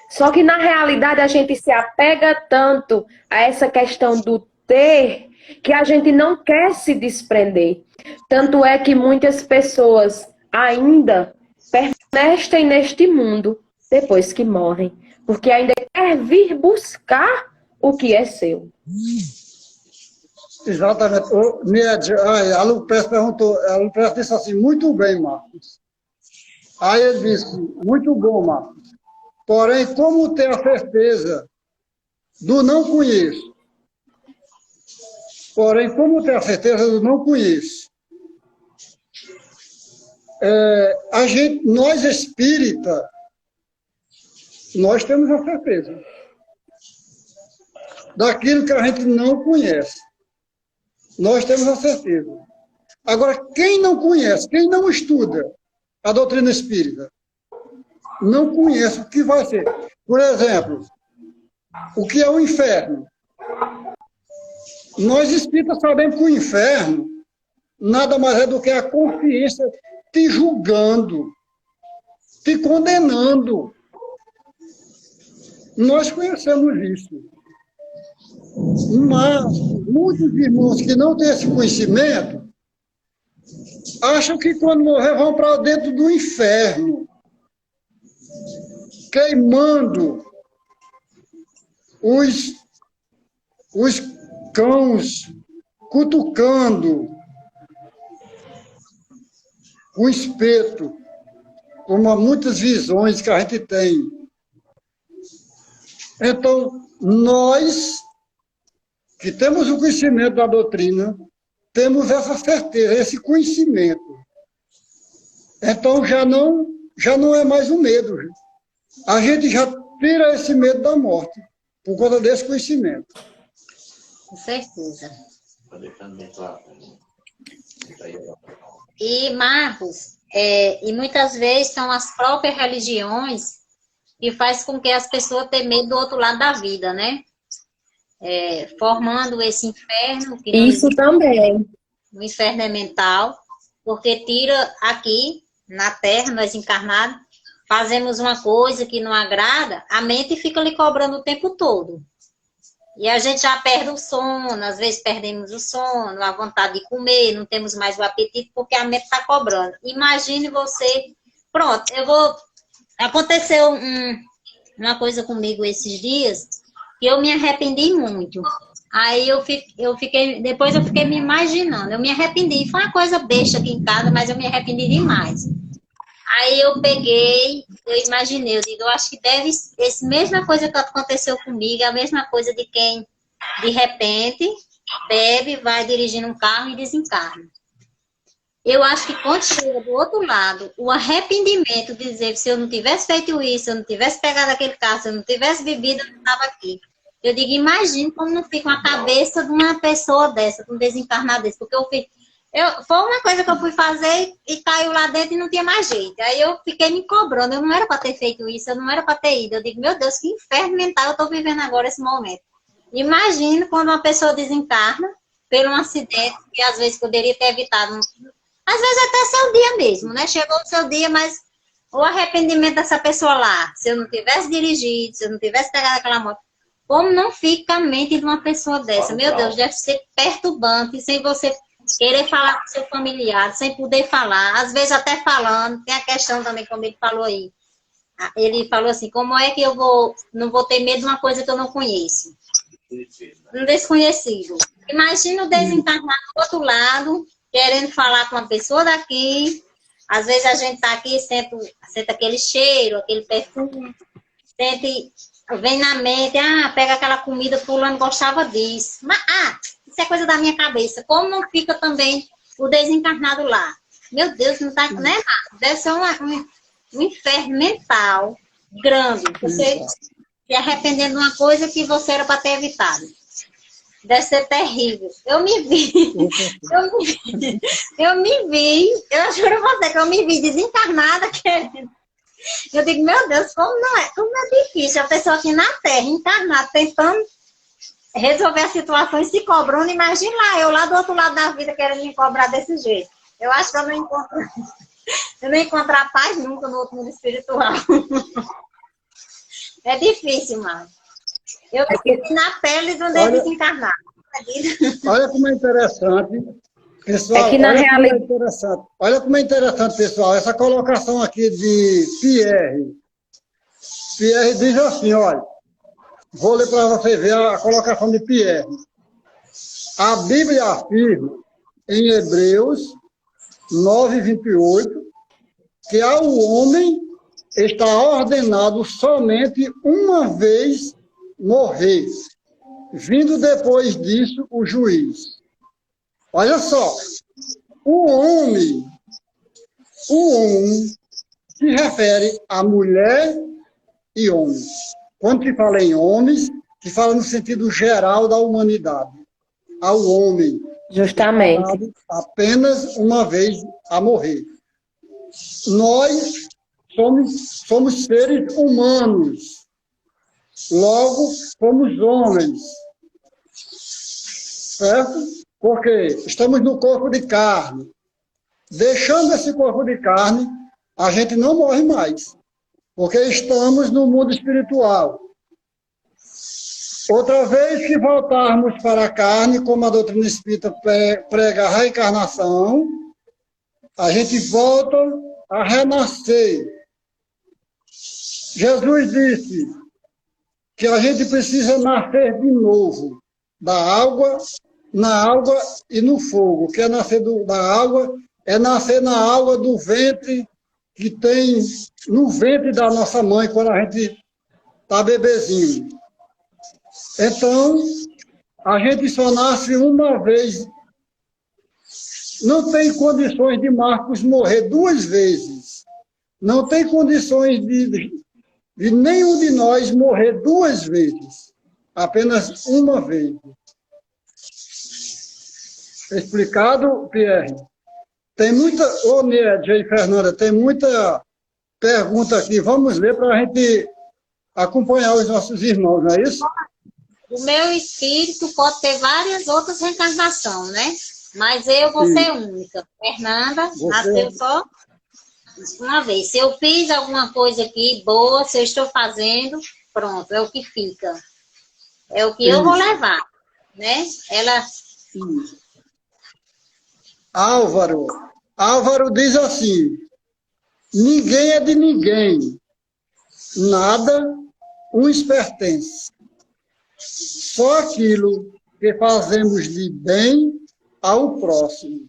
Só que na realidade a gente se apega tanto a essa questão do ter, que a gente não quer se desprender. Tanto é que muitas pessoas ainda permanecem neste mundo depois que morrem, porque ainda quer vir buscar o que é seu. Exatamente. A Lupress perguntou, a Lupress disse assim, muito bem, Marcos. Aí ele disse, muito bom, Marcos. Porém, como ter a certeza do não conheço? Porém, como ter a certeza do não conheço? Nós espírita, nós temos a certeza daquilo que a gente não conhece. Nós temos a certeza. Agora, quem não conhece, quem não estuda a doutrina espírita, não conhece o que vai ser. Por exemplo, o que é o inferno? Nós espíritas sabemos que o inferno nada mais é do que a consciência te julgando, te condenando. Nós conhecemos isso. Mas muitos irmãos que não têm esse conhecimento acham que quando morrer vão para dentro do inferno, queimando os cães, cutucando o espeto, como há muitas visões que a gente tem. Então, nós que temos o conhecimento da doutrina, temos essa certeza, esse conhecimento. Então, já não é mais um medo. A gente já tira esse medo da morte, por conta desse conhecimento. Com certeza. E, Marcos, e muitas vezes são as próprias religiões que faz com que as pessoas tenham medo do outro lado da vida, né? Formando esse inferno. Que isso também. O inferno é mental, porque tira aqui, na Terra, nós encarnados, fazemos uma coisa que não agrada, a mente fica lhe cobrando o tempo todo. E a gente já perde o sono, às vezes perdemos o sono, a vontade de comer, não temos mais o apetite, porque a mente está cobrando. Imagine você... Pronto, aconteceu uma coisa comigo esses dias, que eu me arrependi muito. Aí depois eu fiquei me imaginando, eu me arrependi. Foi uma coisa besta aqui em casa, mas eu me arrependi demais. Aí eu imaginei, eu acho que essa mesma coisa que aconteceu comigo, é a mesma coisa de quem, de repente, bebe, vai dirigindo um carro e desencarna. Eu acho que quando chega do outro lado, o arrependimento de dizer, se eu não tivesse feito isso, se eu não tivesse pegado aquele carro, se eu não tivesse bebido, eu não estava aqui. Eu digo, imagine como não fica a cabeça de uma pessoa dessa, de um desencarnado desse, porque foi uma coisa que eu fui fazer e caiu lá dentro e não tinha mais jeito. Aí eu fiquei me cobrando, eu não era para ter feito isso, eu não era para ter ido. Eu digo, meu Deus, que inferno mental eu estou vivendo agora esse momento. Imagino quando uma pessoa desencarna por um acidente que às vezes poderia ter evitado. Às vezes até seu dia mesmo, né? Chegou o seu dia, mas o arrependimento dessa pessoa lá, se eu não tivesse dirigido, se eu não tivesse pegado aquela moto, como não fica a mente de uma pessoa dessa? Meu Deus, deve ser perturbante, sem você querer falar com seu familiar, sem poder falar, às vezes até falando, tem a questão também, como ele falou aí. Ele falou assim, como é que eu não vou ter medo de uma coisa que eu não conheço? Um desconhecido. Imagina o desencarnado do outro lado, querendo falar com uma pessoa daqui. Às vezes a gente tá aqui, sente aquele cheiro, aquele perfume, vem na mente, pega aquela comida, fulano gostava disso. Mas, isso é coisa da minha cabeça. Como não fica também o desencarnado lá? Meu Deus, não tá, né? Deve ser um inferno mental grande. Você se arrependendo de uma coisa que você era para ter evitado. Deve ser terrível. Eu juro a você que eu me vi desencarnada querendo. Eu digo, meu Deus, como é difícil a pessoa aqui na Terra, encarnada, tentando resolver as situações, se cobrando. Imagina lá, eu lá do outro lado da vida querendo me cobrar desse jeito. Eu acho que eu não encontro a paz nunca no outro mundo espiritual. É difícil, mano. Eu fico na pele de um desencarnado. Olha como é interessante, pessoal. Olha como é interessante, pessoal, essa colocação aqui de Pierre. Pierre diz assim, olha, vou ler para você ver a colocação de Pierre. A Bíblia afirma, em Hebreus 9:28, que ao homem está ordenado somente uma vez morrer, vindo depois disso o juiz. Olha só, o homem se refere a mulher e homens. Quando se fala em homens, se fala no sentido geral da humanidade. Ao homem. Justamente. Apenas uma vez a morrer. Nós somos seres humanos. Logo, somos homens. Certo? Porque estamos no corpo de carne. Deixando esse corpo de carne, a gente não morre mais. Porque estamos no mundo espiritual. Outra vez que voltarmos para a carne, como a doutrina espírita prega a reencarnação, a gente volta a renascer. Jesus disse que a gente precisa nascer de novo, na água e no fogo. O que é nascer da água é nascer na água do ventre que tem no ventre da nossa mãe quando a gente está bebezinho. Então, a gente só nasce uma vez. Não tem condições de Marcos morrer 2 vezes. Não tem condições de nenhum de nós morrer 2 vezes. Apenas uma vez. Explicado, Pierre? Tem muita... Ô, Nédia e Fernanda, tem muita pergunta aqui. Vamos ler para a gente acompanhar os nossos irmãos, não é isso? O meu espírito pode ter várias outras reencarnações, né? Mas eu vou ser única. Fernanda nasceu só uma vez. Se eu fiz alguma coisa aqui boa, se eu estou fazendo, pronto, é o que fica. É o que eu vou levar, né? Álvaro diz assim, ninguém é de ninguém, nada uns pertence. Só aquilo que fazemos de bem ao próximo.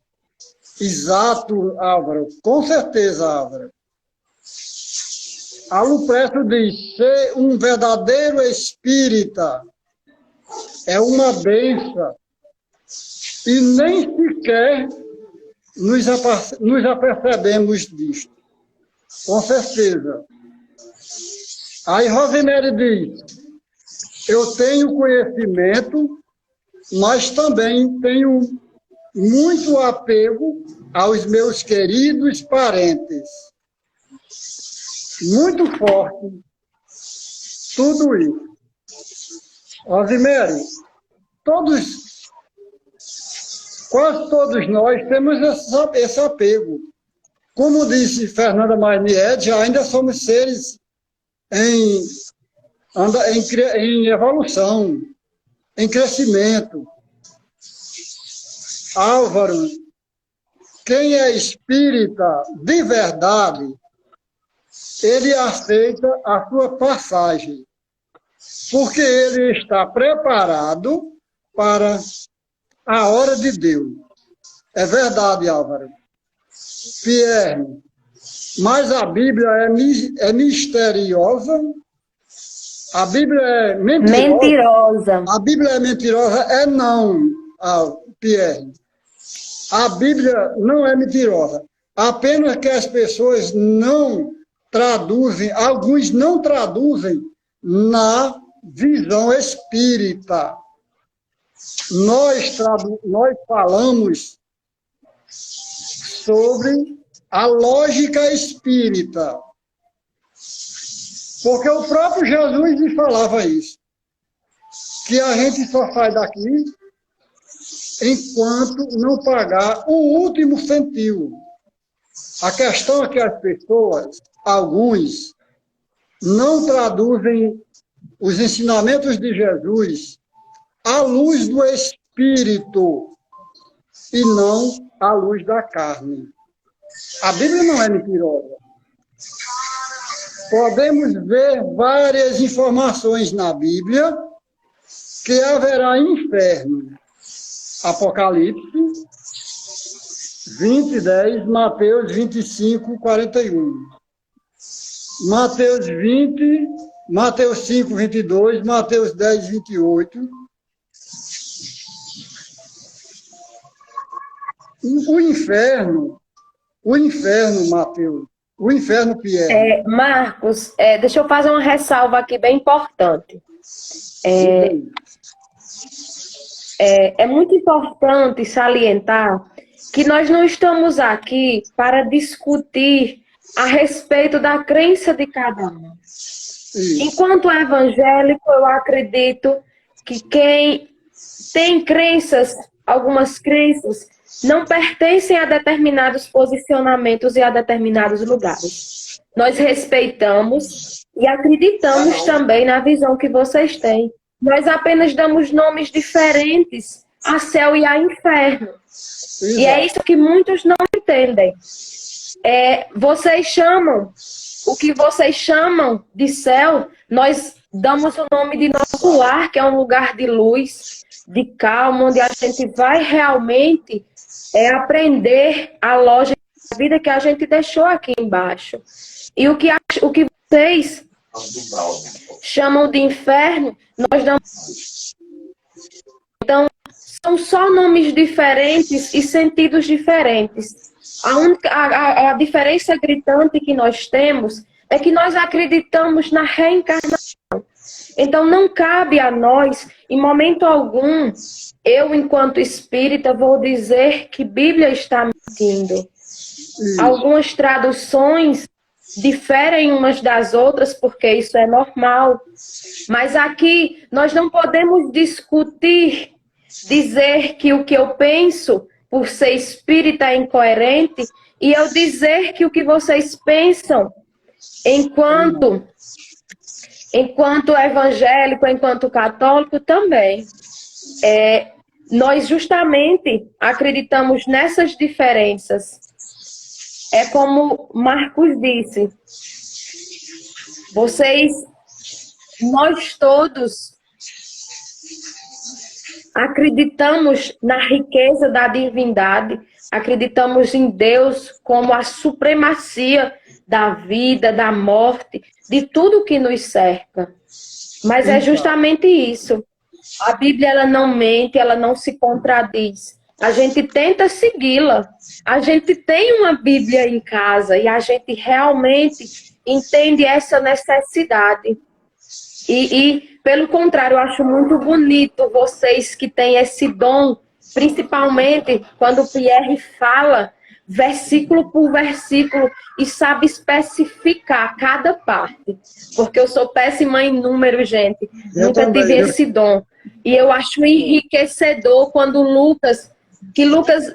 Exato, Álvaro. Com certeza, Álvaro. Alupresto diz, ser um verdadeiro espírita é uma bênção e nem sequer nos apercebemos disto. Com certeza. Aí Rosemary diz, eu tenho conhecimento, mas também tenho muito apego aos meus queridos parentes. Muito forte. Tudo isso. Rosemary, quase todos nós temos esse apego. como disse Fernanda Mainiette, ainda somos seres em evolução, em crescimento. Álvaro, quem é espírita de verdade, ele aceita a sua passagem, porque ele está preparado para a hora de Deus. É verdade, Álvaro. Pierre, mas a Bíblia é misteriosa? A Bíblia é mentirosa? Mentirosa. A Bíblia é mentirosa? É não, Pierre. A Bíblia não é mentirosa. Apenas que as pessoas não traduzem, alguns não traduzem na visão espírita. Nós falamos sobre a lógica espírita. Porque o próprio Jesus me falava isso. Que a gente só sai daqui enquanto não pagar o último centavo. A questão é que as pessoas, alguns, não traduzem os ensinamentos de Jesus à luz do Espírito e não à luz da carne. A Bíblia não é mentirosa. Podemos ver várias informações na Bíblia que haverá inferno. Apocalipse 20, 10, Mateus 25, 41. Mateus 20, Mateus 5, 22, Mateus 10, 28. O inferno, Mateus, o inferno, Pierre. Marcos, deixa eu fazer uma ressalva aqui bem importante. É muito importante salientar que nós não estamos aqui para discutir a respeito da crença de cada um. Enquanto evangélico, eu acredito que quem tem crenças, algumas crenças, não pertencem a determinados posicionamentos e a determinados lugares. Nós respeitamos e acreditamos também na visão que vocês têm. Nós apenas damos nomes diferentes a céu e a inferno. Exato. E é isso que muitos não entendem. Vocês chamam, o que vocês chamam de céu, nós damos o nome de nosso lar, que é um lugar de luz, de calma, onde a gente vai realmente aprender a lógica da vida que a gente deixou aqui embaixo. E o que vocês chamam de inferno, nós damos. Então, são só nomes diferentes e sentidos diferentes. A diferença gritante que nós temos é que nós acreditamos na reencarnação. Então, não cabe a nós, em momento algum, eu, enquanto espírita, vou dizer que Bíblia está mentindo. Algumas traduções diferem umas das outras, porque isso é normal. Mas aqui, nós não podemos discutir, dizer que o que eu penso, por ser espírita, é incoerente, e eu dizer que o que vocês pensam, enquanto evangélico, enquanto católico, também. Nós justamente acreditamos nessas diferenças. É como Marcos disse, nós todos acreditamos na riqueza da divindade, acreditamos em Deus como a supremacia da vida, da morte, de tudo que nos cerca. Mas é justamente isso. A Bíblia, ela não mente, ela não se contradiz. A gente tenta segui-la. A gente tem uma Bíblia em casa e a gente realmente entende essa necessidade. E pelo contrário, eu acho muito bonito vocês que têm esse dom, principalmente quando o Pierre fala versículo por versículo e sabe especificar cada parte. Porque eu sou péssima em número, gente. Nunca tive esse dom. E eu acho enriquecedor quando o Lucas que Lucas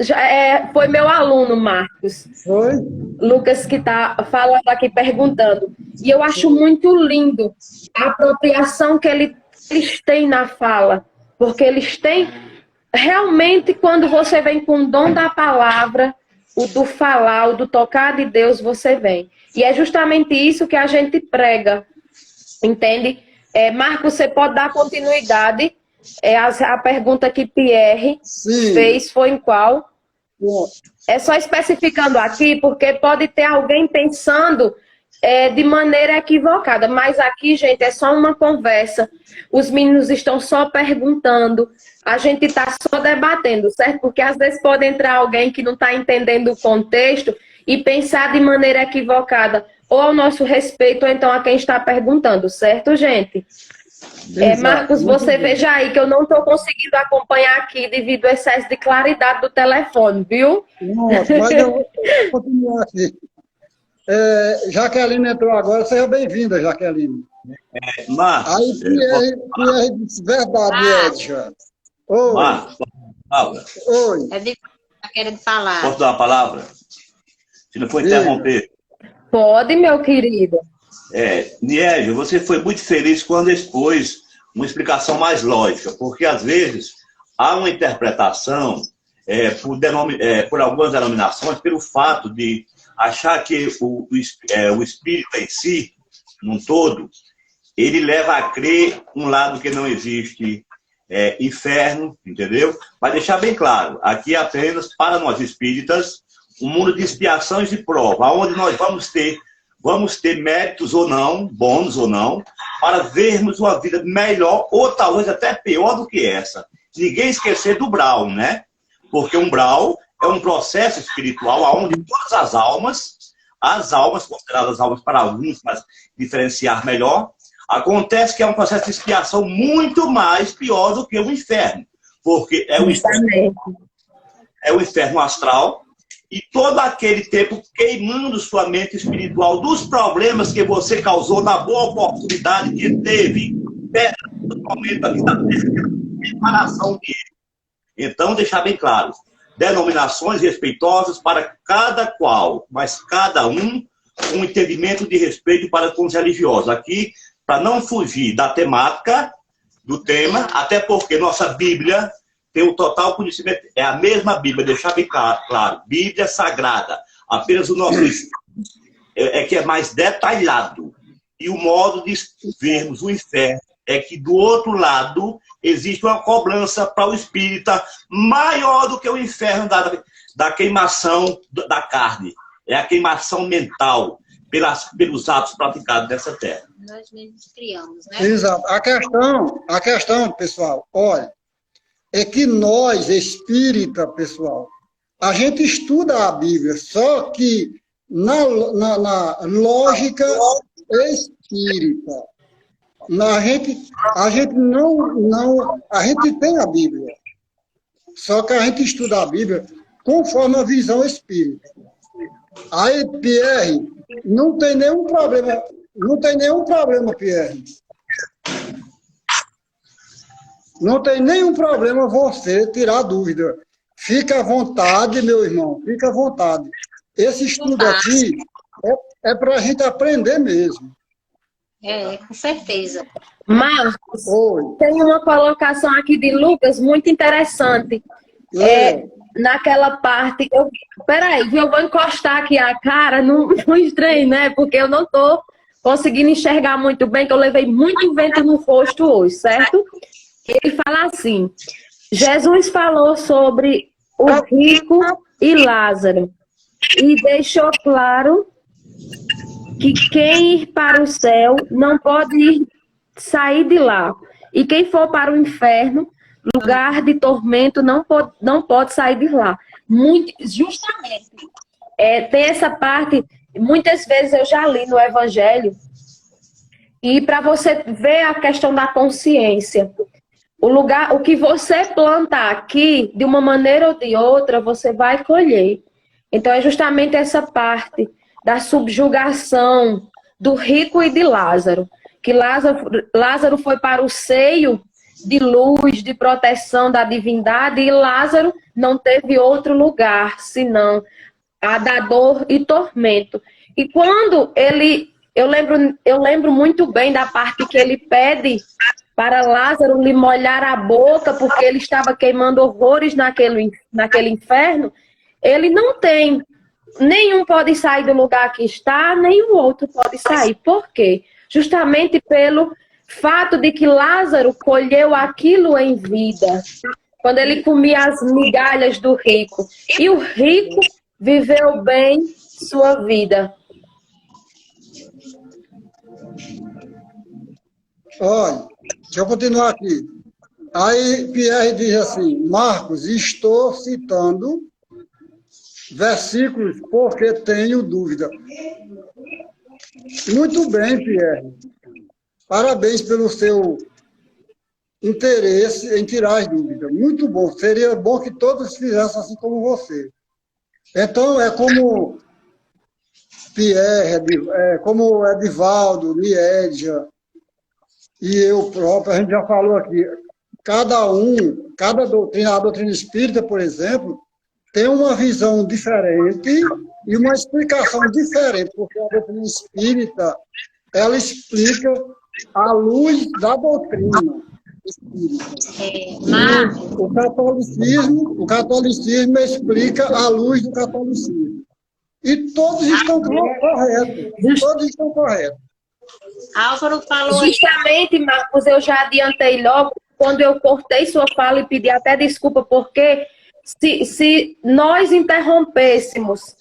foi meu aluno, Marcos. Foi? Lucas que está falando aqui, perguntando. E eu acho muito lindo a apropriação que eles têm na fala. Porque eles têm, realmente, quando você vem com o dom da palavra, o do falar, o do tocar de Deus, você vem. E é justamente isso que a gente prega. Entende? Marcos, você pode dar continuidade? A pergunta que Pierre fez foi em qual? É só especificando aqui, porque pode ter alguém pensando de maneira equivocada. Mas aqui, gente, é só uma conversa. Os meninos estão só perguntando. A gente está só debatendo, certo? Porque às vezes pode entrar alguém que não está entendendo o contexto e pensar de maneira equivocada, ou ao nosso respeito, ou então a quem está perguntando, certo, gente? Marcos, você veja aí que eu não estou conseguindo acompanhar aqui devido ao excesso de claridade do telefone, viu? Nossa, mas eu vou continuar aqui. Jaqueline entrou agora, seja bem-vinda, Jaqueline. Marcos. Aí Pierre disse, verdade, Edja. Oi. Marcos, palavra. Oi. Tá querendo falar. Posso dar uma palavra? Se não for interromper. Pode, meu querido. Niégio, você foi muito feliz quando expôs uma explicação mais lógica, porque às vezes há uma interpretação por algumas denominações pelo fato de achar que o espírito em si, num todo, ele leva a crer um lado que não existe inferno, entendeu? Mas deixar bem claro, aqui é apenas para nós espíritas um mundo de expiações e prova, onde nós vamos ter méritos ou não, bônus ou não, para vermos uma vida melhor ou talvez até pior do que essa. Ninguém esquecer do Brau, né? Porque um Brau é um processo espiritual onde todas as almas, consideradas almas para alguns, mas diferenciar melhor, acontece que é um processo de expiação muito mais pior do que o inferno. Porque é o inferno astral, e todo aquele tempo queimando sua mente espiritual dos problemas que você causou na boa oportunidade que teve no momento aqui da preparação dele. Então, deixar bem claro, denominações respeitosas para cada qual, mas cada um com entendimento de respeito para com os religiosos. Aqui, para não fugir da temática, do tema, até porque nossa Bíblia tem o total conhecimento, é a mesma Bíblia, deixar bem claro, Bíblia Sagrada, apenas o nosso que é mais detalhado. E o modo de vermos o inferno é que do outro lado existe uma cobrança para o espírita maior do que o inferno da queimação da carne. É a queimação mental pelos atos praticados nessa terra. Nós mesmos criamos, né? Exato. A questão, pessoal, olha, é que nós, espírita, pessoal, a gente estuda a Bíblia, só que na lógica espírita. A gente tem a Bíblia, só que a gente estuda a Bíblia conforme a visão espírita. Aí, Pierre, não tem nenhum problema, Pierre. Não tem nenhum problema você tirar dúvida. Fica à vontade, meu irmão, fica à vontade. Esse estudo aqui é para a gente aprender mesmo. Com certeza. Marcos, tem uma colocação aqui de Lucas muito interessante. Naquela parte... Peraí, eu vou encostar aqui a cara, não estranho, né? Porque eu não estou conseguindo enxergar muito bem, que eu levei muito vento no rosto hoje, certo? Ele fala assim, Jesus falou sobre o rico e Lázaro e deixou claro que quem ir para o céu não pode sair de lá. E quem for para o inferno, lugar de tormento, não pode sair de lá. Justamente. Tem essa parte, muitas vezes eu já li no Evangelho, e para você ver a questão da consciência, o que você plantar aqui, de uma maneira ou de outra, você vai colher. Então é justamente essa parte da subjugação do rico e de Lázaro. Que Lázaro foi para o seio de luz, de proteção da divindade, e Lázaro não teve outro lugar senão a da dor e tormento. E quando eu lembro muito bem da parte que ele pede para Lázaro lhe molhar a boca, porque ele estava queimando horrores naquele inferno. Ele não tem, nenhum pode sair do lugar que está, nem o outro pode sair. Por quê? Justamente pelo fato de que Lázaro colheu aquilo em vida, quando ele comia as migalhas do rico. E o rico viveu bem sua vida. Olha, deixa eu continuar aqui. Aí Pierre diz assim, Marcos, estou citando versículos porque tenho dúvida. Muito bem, Pierre. Parabéns pelo seu interesse em tirar as dúvidas. Muito bom. Seria bom que todos fizessem assim como você. Então, é como Pierre, como Edivaldo, Liédia e eu próprio, a gente já falou aqui, cada doutrina, a doutrina espírita, por exemplo, tem uma visão diferente e uma explicação diferente, porque a doutrina espírita, ela explica à luz da doutrina espírita. O catolicismo explica à luz do catolicismo. E todos estão corretos. Todos estão corretos. Álvaro falou... Justamente, Marcos, eu já adiantei logo, quando eu cortei sua fala e pedi até desculpa, porque se nós interrompêssemos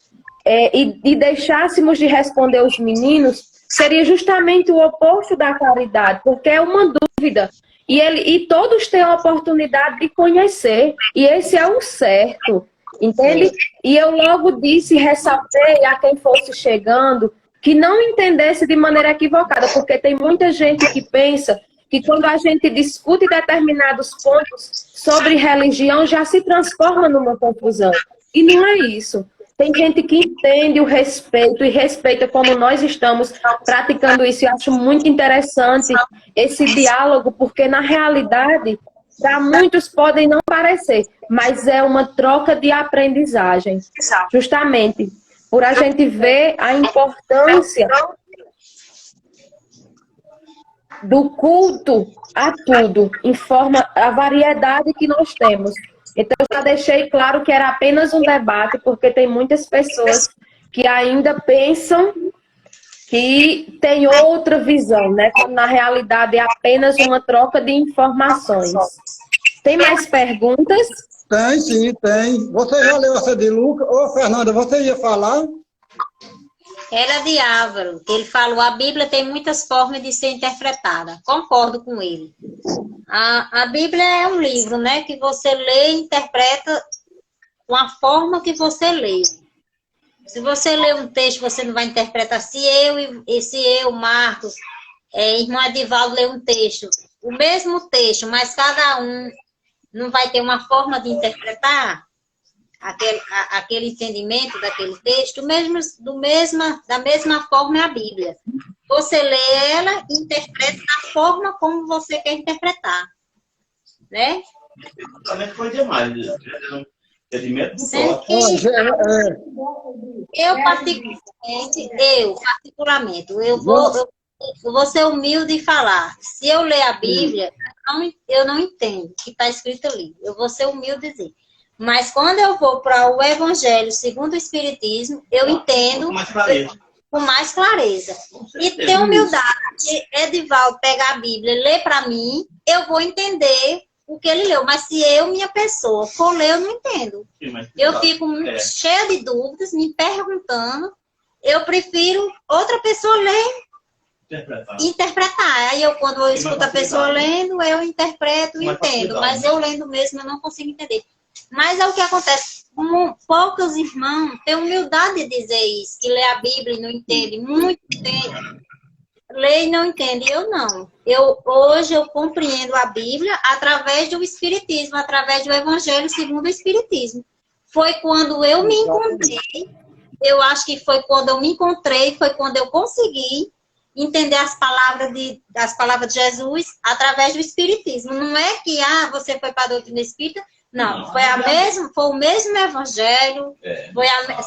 e deixássemos de responder os meninos, seria justamente o oposto da caridade, porque é uma dúvida. E todos têm a oportunidade de conhecer, e esse é o certo, entende? E eu logo disse, ressaltei a quem fosse chegando, que não entendesse de maneira equivocada, porque tem muita gente que pensa que quando a gente discute determinados pontos sobre religião, já se transforma numa confusão. E não é isso. Tem gente que entende o respeito e respeita como nós estamos praticando isso. Eu acho muito interessante esse diálogo, porque na realidade, para muitos podem não parecer, mas é uma troca de aprendizagem. Justamente por a gente ver a importância do culto a tudo, a variedade que nós temos. Então, eu já deixei claro que era apenas um debate, porque tem muitas pessoas que ainda pensam que tem outra visão, né? Quando na realidade é apenas uma troca de informações. Tem mais perguntas? Tem, sim, tem. Você já leu essa de Lucas? Ô, Fernanda, você ia falar? Era de Álvaro, que ele falou, a Bíblia tem muitas formas de ser interpretada. Concordo com ele. A Bíblia é um livro, né? Que você lê e interpreta com a forma que você lê. Se você lê um texto, você não vai interpretar. Se eu, Marcos, irmão Edivaldo, lê um texto, o mesmo texto, mas cada um não vai ter uma forma de interpretar aquele entendimento daquele texto, da mesma forma é a Bíblia. Você lê ela e interpreta da forma como você quer interpretar. Né? Também foi demais. Entendimento do Eu particularmente, eu vou ser humilde e falar. Se eu ler a Bíblia, eu não entendo o que está escrito ali. Eu vou ser humilde e dizer. Mas quando eu vou para o Evangelho segundo o Espiritismo, eu entendo com mais clareza. E ter humildade. Se Edivaldo pegar a Bíblia e ler para mim, eu vou entender o que ele leu. Mas se minha pessoa, for ler, eu não entendo. Eu fico cheia de dúvidas, me perguntando. Eu prefiro outra pessoa ler e interpretar. Aí quando eu escuto a pessoa lendo, eu interpreto e entendo. Mas eu lendo mesmo, eu não consigo entender. Mas é o que acontece. Poucos irmãos têm humildade de dizer isso, que lê a Bíblia e não entende. Muito entende. Lê e não entende. Eu não. Hoje eu compreendo a Bíblia através do Espiritismo, através do Evangelho segundo o Espiritismo. Foi quando eu me encontrei, eu acho que foi quando eu me encontrei, foi quando eu consegui entender as palavras de Jesus através do Espiritismo. Não é que você foi para a doutrina espírita, Não, foi o mesmo evangelho,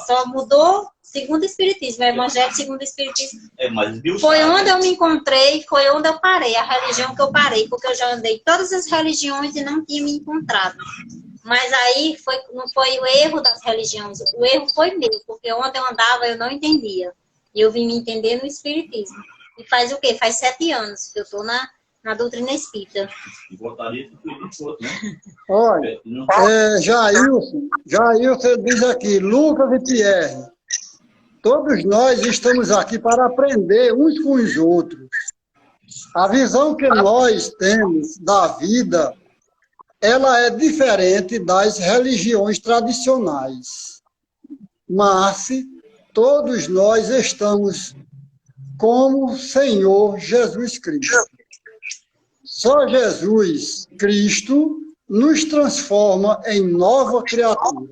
só mudou segundo o Espiritismo, o evangelho segundo o Espiritismo. Mas foi onde eu me encontrei, foi onde eu parei, a religião que eu parei, porque eu já andei todas as religiões e não tinha me encontrado. Mas aí não foi o erro das religiões, o erro foi meu, porque onde eu andava eu não entendia. E eu vim me entender no Espiritismo. E faz o quê? Faz 7 anos que eu estou na doutrina espírita. Olha, Jailson diz aqui, Lucas e Pierre, todos nós estamos aqui para aprender uns com os outros. A visão que nós temos da vida, ela é diferente das religiões tradicionais. Mas todos nós estamos como o Senhor Jesus Cristo. Só Jesus Cristo nos transforma em nova criatura.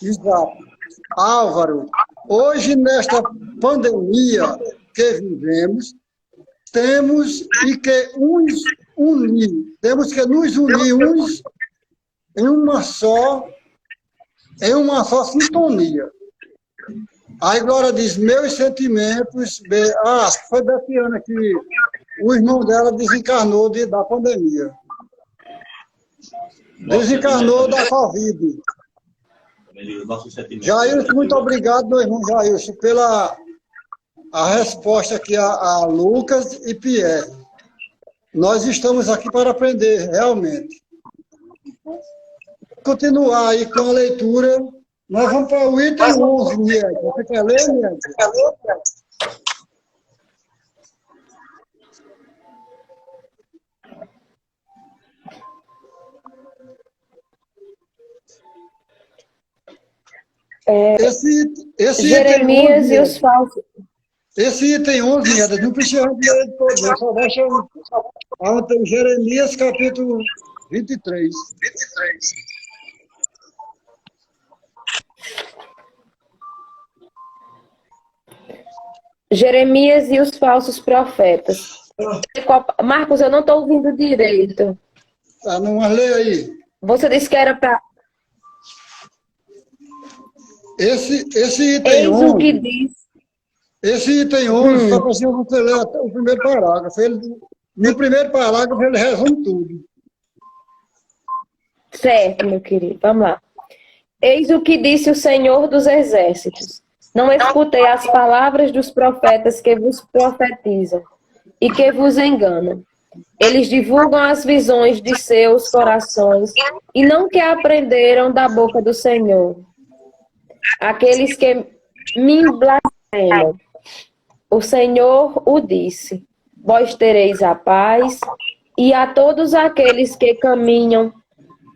Exato. Álvaro, hoje nesta pandemia que vivemos, temos que nos unir uns em uma só sintonia. Aí Glória diz, meus sentimentos... foi Betiana que o irmão dela desencarnou da pandemia. Desencarnou da Covid. Jailson, muito obrigado, meu irmão Jailson, pela resposta aqui a Lucas e Pierre. Nós estamos aqui para aprender, realmente. Continuar aí com a leitura. Nós vamos para o item 11, Nied. Você quer ler, Nied? Esse Jeremias item 11, e os falsos. Esse item 11, Nied, não precisa ler ele todo, só deixa onde tem Jeremias, capítulo 23. Jeremias e os falsos profetas. Marcos, eu não estou ouvindo direito. Tá, não, mas lê aí. Você disse que era para... Esse item Eis 11... o que diz. Esse item 11, só para você ler até o primeiro parágrafo. No primeiro parágrafo, ele resume tudo. Certo, meu querido. Vamos lá. Eis o que disse o Senhor dos Exércitos. Não escutei as palavras dos profetas que vos profetizam e que vos enganam. Eles divulgam as visões de seus corações e não que aprenderam da boca do Senhor. Aqueles que me blasfemam. O Senhor o disse. Vós tereis a paz, e a todos aqueles que caminham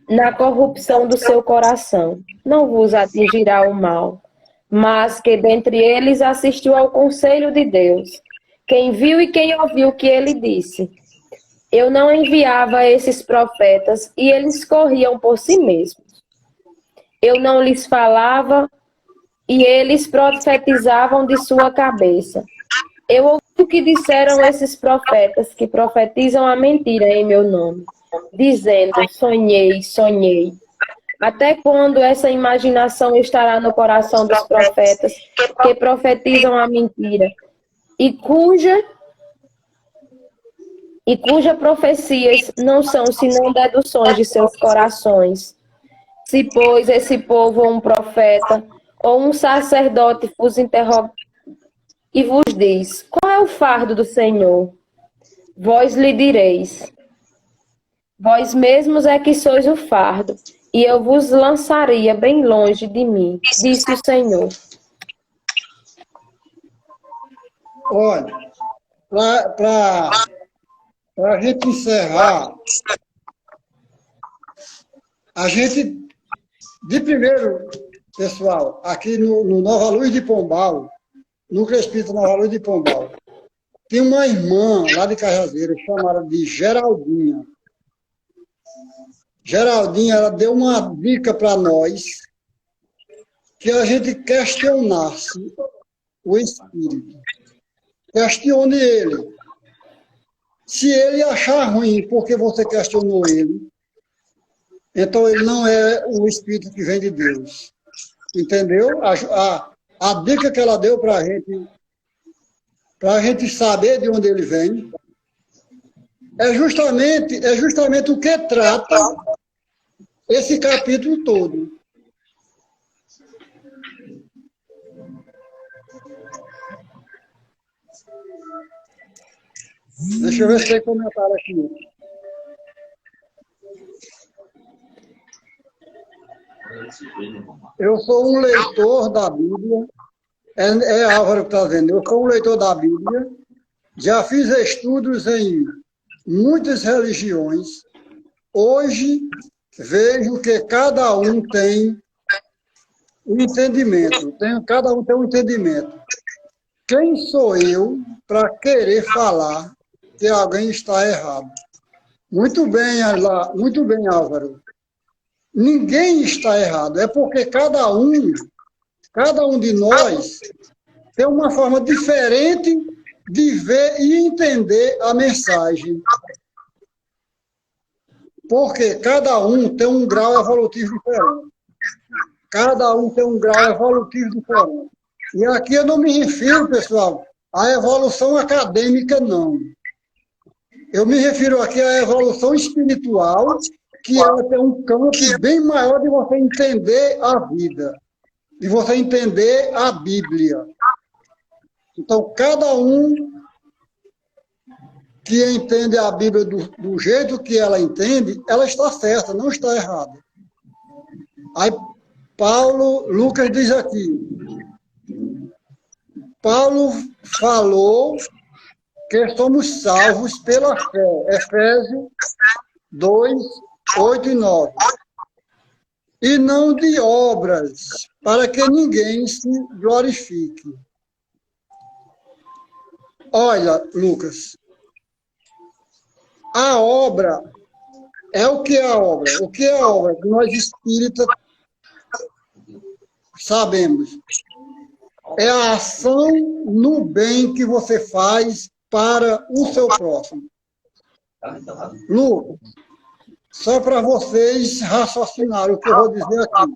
na corrupção do seu coração não vos atingirá o mal, mas que dentre eles assistiu ao conselho de Deus, quem viu e quem ouviu o que ele disse. Eu não enviava esses profetas e eles corriam por si mesmos. Eu não lhes falava e eles profetizavam de sua cabeça. Eu ouvi o que disseram esses profetas que profetizam a mentira em meu nome, dizendo, sonhei, sonhei. Até quando essa imaginação estará no coração dos profetas que profetizam a mentira e cujas profecias não são senão deduções de seus corações? Se, pois, esse povo ou um profeta ou um sacerdote vos interroga e vos diz, qual é o fardo do Senhor? Vós lhe direis, vós mesmos é que sois o fardo, e eu vos lançaria bem longe de mim, disse o Senhor. Olha, para a gente encerrar, a gente, de primeiro, pessoal, aqui no Nova Luz de Pombal, no Crespito Nova Luz de Pombal, tem uma irmã lá de Cajazeira, chamada de Geraldinha. Geraldinha, ela deu uma dica para nós que a gente questionasse o espírito. Questione ele. Se ele achar ruim porque você questionou ele, Então ele não é o Espírito que vem de Deus. Entendeu? A dica que ela deu para a gente saber de onde ele vem, é justamente o que trata esse capítulo todo. Deixa eu ver se tem comentário aqui. Eu sou um leitor da Bíblia. É Álvaro que está vendo. Eu sou um leitor da Bíblia. Já fiz estudos em muitas religiões. Hoje, vejo que cada um tem um entendimento. Cada um tem um entendimento. Quem sou eu para querer falar que alguém está errado? Muito bem, Álvaro. Ninguém está errado. É porque cada um de nós tem uma forma diferente de ver e entender a mensagem. Porque cada um tem um grau evolutivo diferente. Cada um tem um grau evolutivo diferente. E aqui eu não me refiro, pessoal, à evolução acadêmica, não. Eu me refiro aqui à evolução espiritual, que ela tem um campo bem maior de você entender a vida, de você entender a Bíblia. Então, cada um que entende a Bíblia do jeito que ela entende, ela está certa, não está errada. Aí, Lucas diz aqui, Paulo falou que somos salvos pela fé. Efésios 2, 8 e 9. E não de obras, para que ninguém se glorifique. Olha, Lucas, a obra é o que é a obra? O que é a obra? Nós espíritas sabemos. É a ação no bem que você faz para o seu próximo. Lucas, só para vocês raciocinarem o que eu vou dizer aqui.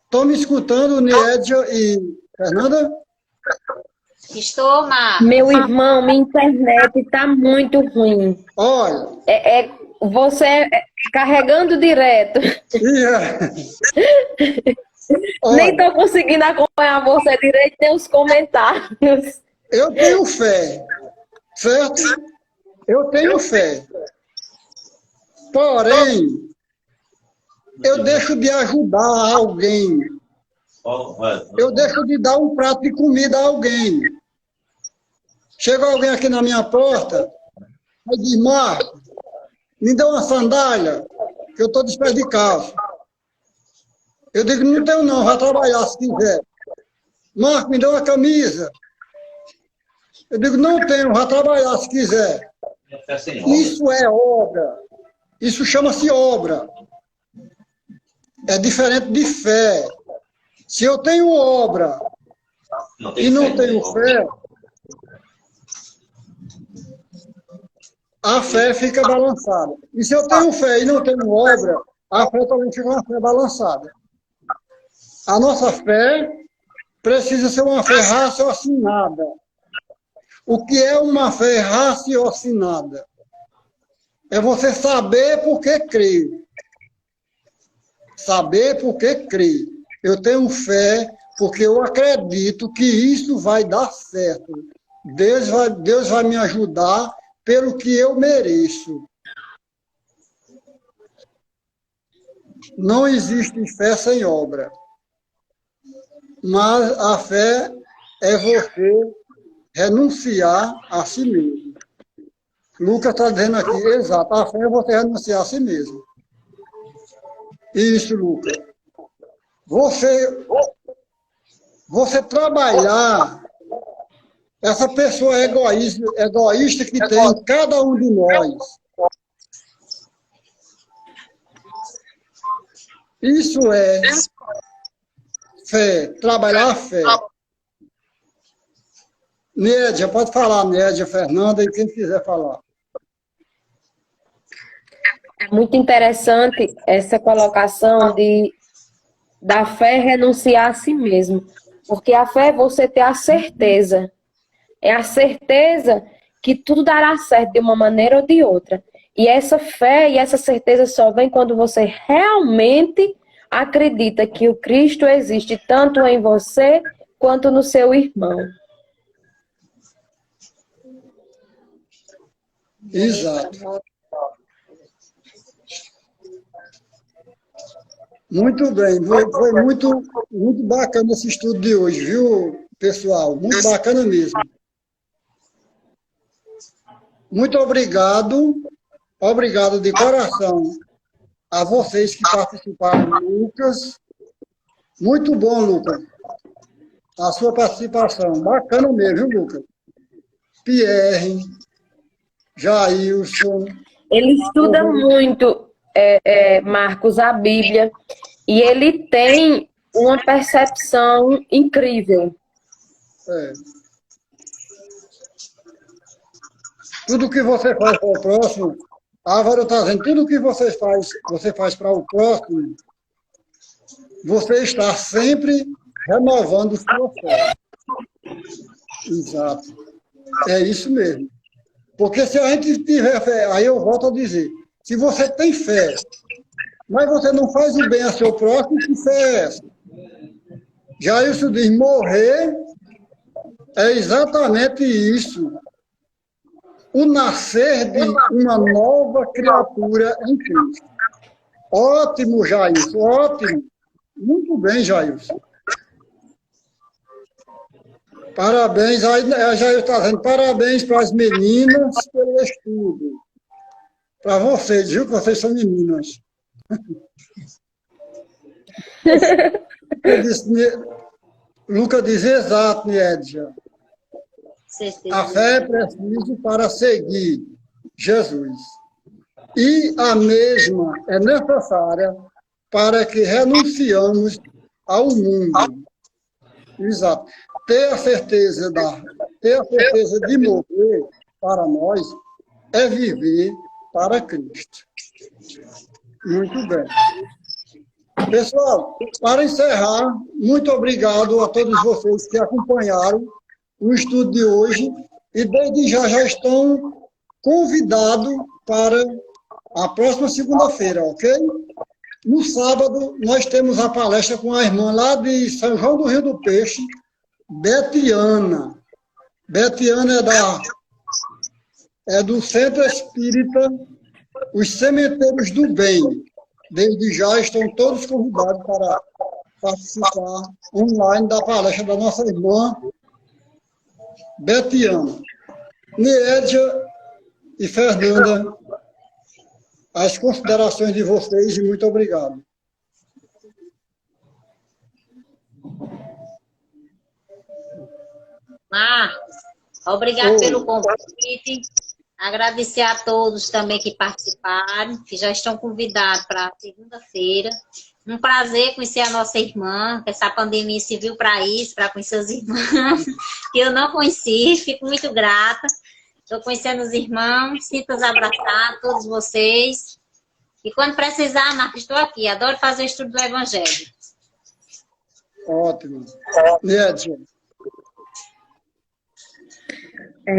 Estão me escutando, Nédia e Fernanda? Estou, Mar. Meu irmão, minha internet está muito ruim. Olha. Você carregando direto. Nem estou conseguindo acompanhar você direito, nem os comentários. Eu tenho fé, certo? Eu tenho fé. Porém, eu deixo de ajudar alguém. Eu deixo de dar um prato de comida a alguém. Chega alguém aqui na minha porta e diz, Marco, me dê uma sandália, que eu estou de pé de calça. Eu digo, não tenho não, vai trabalhar se quiser. Marco, me dê uma camisa. Eu digo, não tenho, vai trabalhar se quiser. Isso é obra. Isso chama-se obra. É diferente de fé. Se eu tenho obra e não tenho fé, a fé fica balançada. E se eu tenho fé e não tenho obra, a fé também fica uma fé balançada. A nossa fé precisa ser uma fé raciocinada. O que é uma fé raciocinada? É você saber por que crer. Saber por que crer. Eu tenho fé porque eu acredito que isso vai dar certo. Deus vai me ajudar pelo que eu mereço. Não existe fé sem obra. Mas a fé é você renunciar a si mesmo. Lucas está dizendo aqui, exato, a fé é você renunciar a si mesmo. Isso, Lucas. Você trabalhar, essa pessoa egoísta que tem em cada um de nós. Isso é fé, trabalhar a fé. Nédia, pode falar, Nédia, Fernanda e quem quiser falar. É muito interessante essa colocação da fé renunciar a si mesmo. Porque a fé é você ter a certeza. É a certeza que tudo dará certo de uma maneira ou de outra. E essa fé e essa certeza só vem quando você realmente acredita que o Cristo existe tanto em você quanto no seu irmão. Exato. Muito bem, foi muito, muito bacana esse estudo de hoje, viu, pessoal? Muito bacana mesmo. Muito obrigado de coração a vocês que participaram, Lucas. Muito bom, Lucas, a sua participação. Bacana mesmo, viu, Lucas? Pierre, Jailson. Ele estuda muito, Marcos, a Bíblia, e ele tem uma percepção incrível. É. Tudo que você faz para o próximo, Álvaro está dizendo, tudo que você faz para o próximo, você está sempre renovando sua fé. Exato. É isso mesmo. Porque se a gente tiver fé, aí eu volto a dizer, se você tem fé, mas você não faz o bem a seu próximo, que fé é essa? Já isso diz, morrer é exatamente isso. O nascer de uma nova criatura em Cristo. Ótimo, Jailson, ótimo. Muito bem, Jailson. Parabéns, aí a Jailson está dizendo, parabéns para as meninas pelo estudo. Para vocês, viu, que vocês são meninas. Lucas diz, exato, Niedja. A fé é preciso para seguir Jesus. E a mesma é necessária para que renunciamos ao mundo. Exato. Ter a certeza de morrer para nós é viver para Cristo. Muito bem. Pessoal, para encerrar, muito obrigado a todos vocês que acompanharam o estudo de hoje e desde já estão convidados para a próxima segunda-feira, ok? No sábado, nós temos a palestra com a irmã lá de São João do Rio do Peixe, Betiana. Betiana é do Centro Espírita Os Cemitérios do Bem. Desde já estão todos convidados para participar online da palestra da nossa irmã Betiana. Niedja e Fernanda, as considerações de vocês e muito obrigado. Marcos, obrigado pelo convite. Agradecer a todos também que participaram, que já estão convidados para segunda-feira. Um prazer conhecer a nossa irmã, que essa pandemia serviu para isso, para conhecer os irmãos, que eu não conheci, fico muito grata. Estou conhecendo os irmãos, sinto-os abraçar, todos vocês. E quando precisar, Marcos, estou aqui, adoro fazer o estudo do Evangelho. Ótimo. Niedja.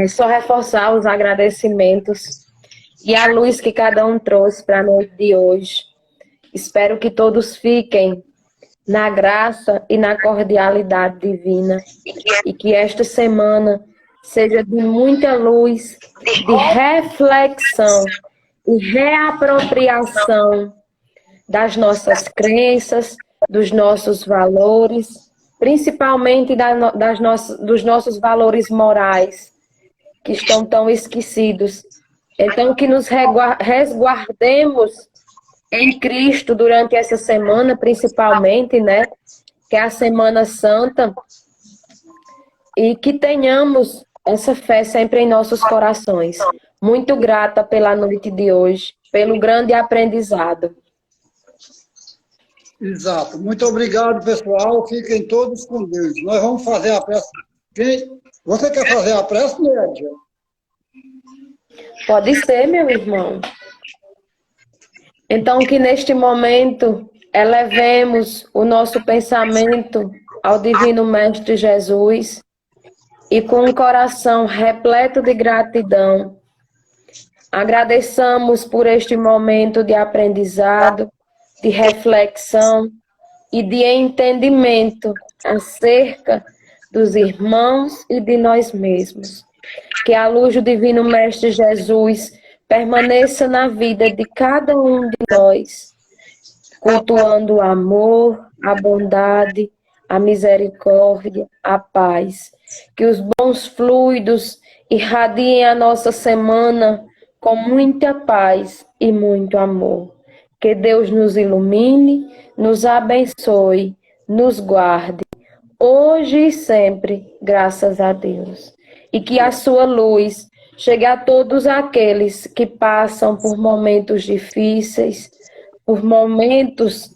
Só reforçar os agradecimentos e a luz que cada um trouxe para a noite de hoje. Espero que todos fiquem na graça e na cordialidade divina e que esta semana seja de muita luz, de reflexão e reapropriação das nossas crenças, dos nossos valores, principalmente dos nossos valores morais, que estão tão esquecidos. Então, que nos resguardemos em Cristo durante essa semana, principalmente, né? Que é a Semana Santa, e que tenhamos essa fé sempre em nossos corações. Muito grata pela noite de hoje, pelo grande aprendizado. Exato. Muito obrigado, pessoal. Fiquem todos com Deus. Nós vamos fazer a prece. Você quer fazer a prece, Niedja? Pode ser, meu irmão. Então, que neste momento elevemos o nosso pensamento ao Divino Mestre Jesus e com um coração repleto de gratidão, agradeçamos por este momento de aprendizado, de reflexão e de entendimento acerca dos irmãos e de nós mesmos. Que a luz do Divino Mestre Jesus permaneça na vida de cada um de nós, cultuando o amor, a bondade, a misericórdia, a paz. Que os bons fluidos irradiem a nossa semana com muita paz e muito amor. Que Deus nos ilumine, nos abençoe, nos guarde, hoje e sempre, graças a Deus. E que a sua luz chegue a todos aqueles que passam por momentos difíceis, por momentos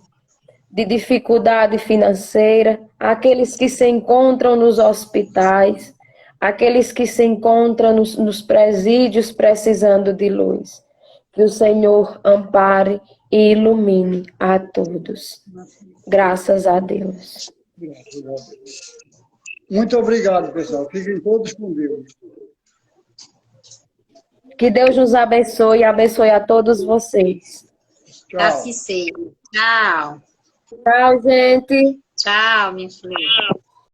de dificuldade financeira, aqueles que se encontram nos hospitais, aqueles que se encontram nos presídios precisando de luz. Que o Senhor ampare e ilumine a todos. Graças a Deus. Graças a Deus. Muito obrigado, pessoal. Fiquem todos com Deus. Que Deus nos abençoe e abençoe a todos vocês. Tchau. Assim seja. Tchau. Tchau, gente. Tchau, minha filha.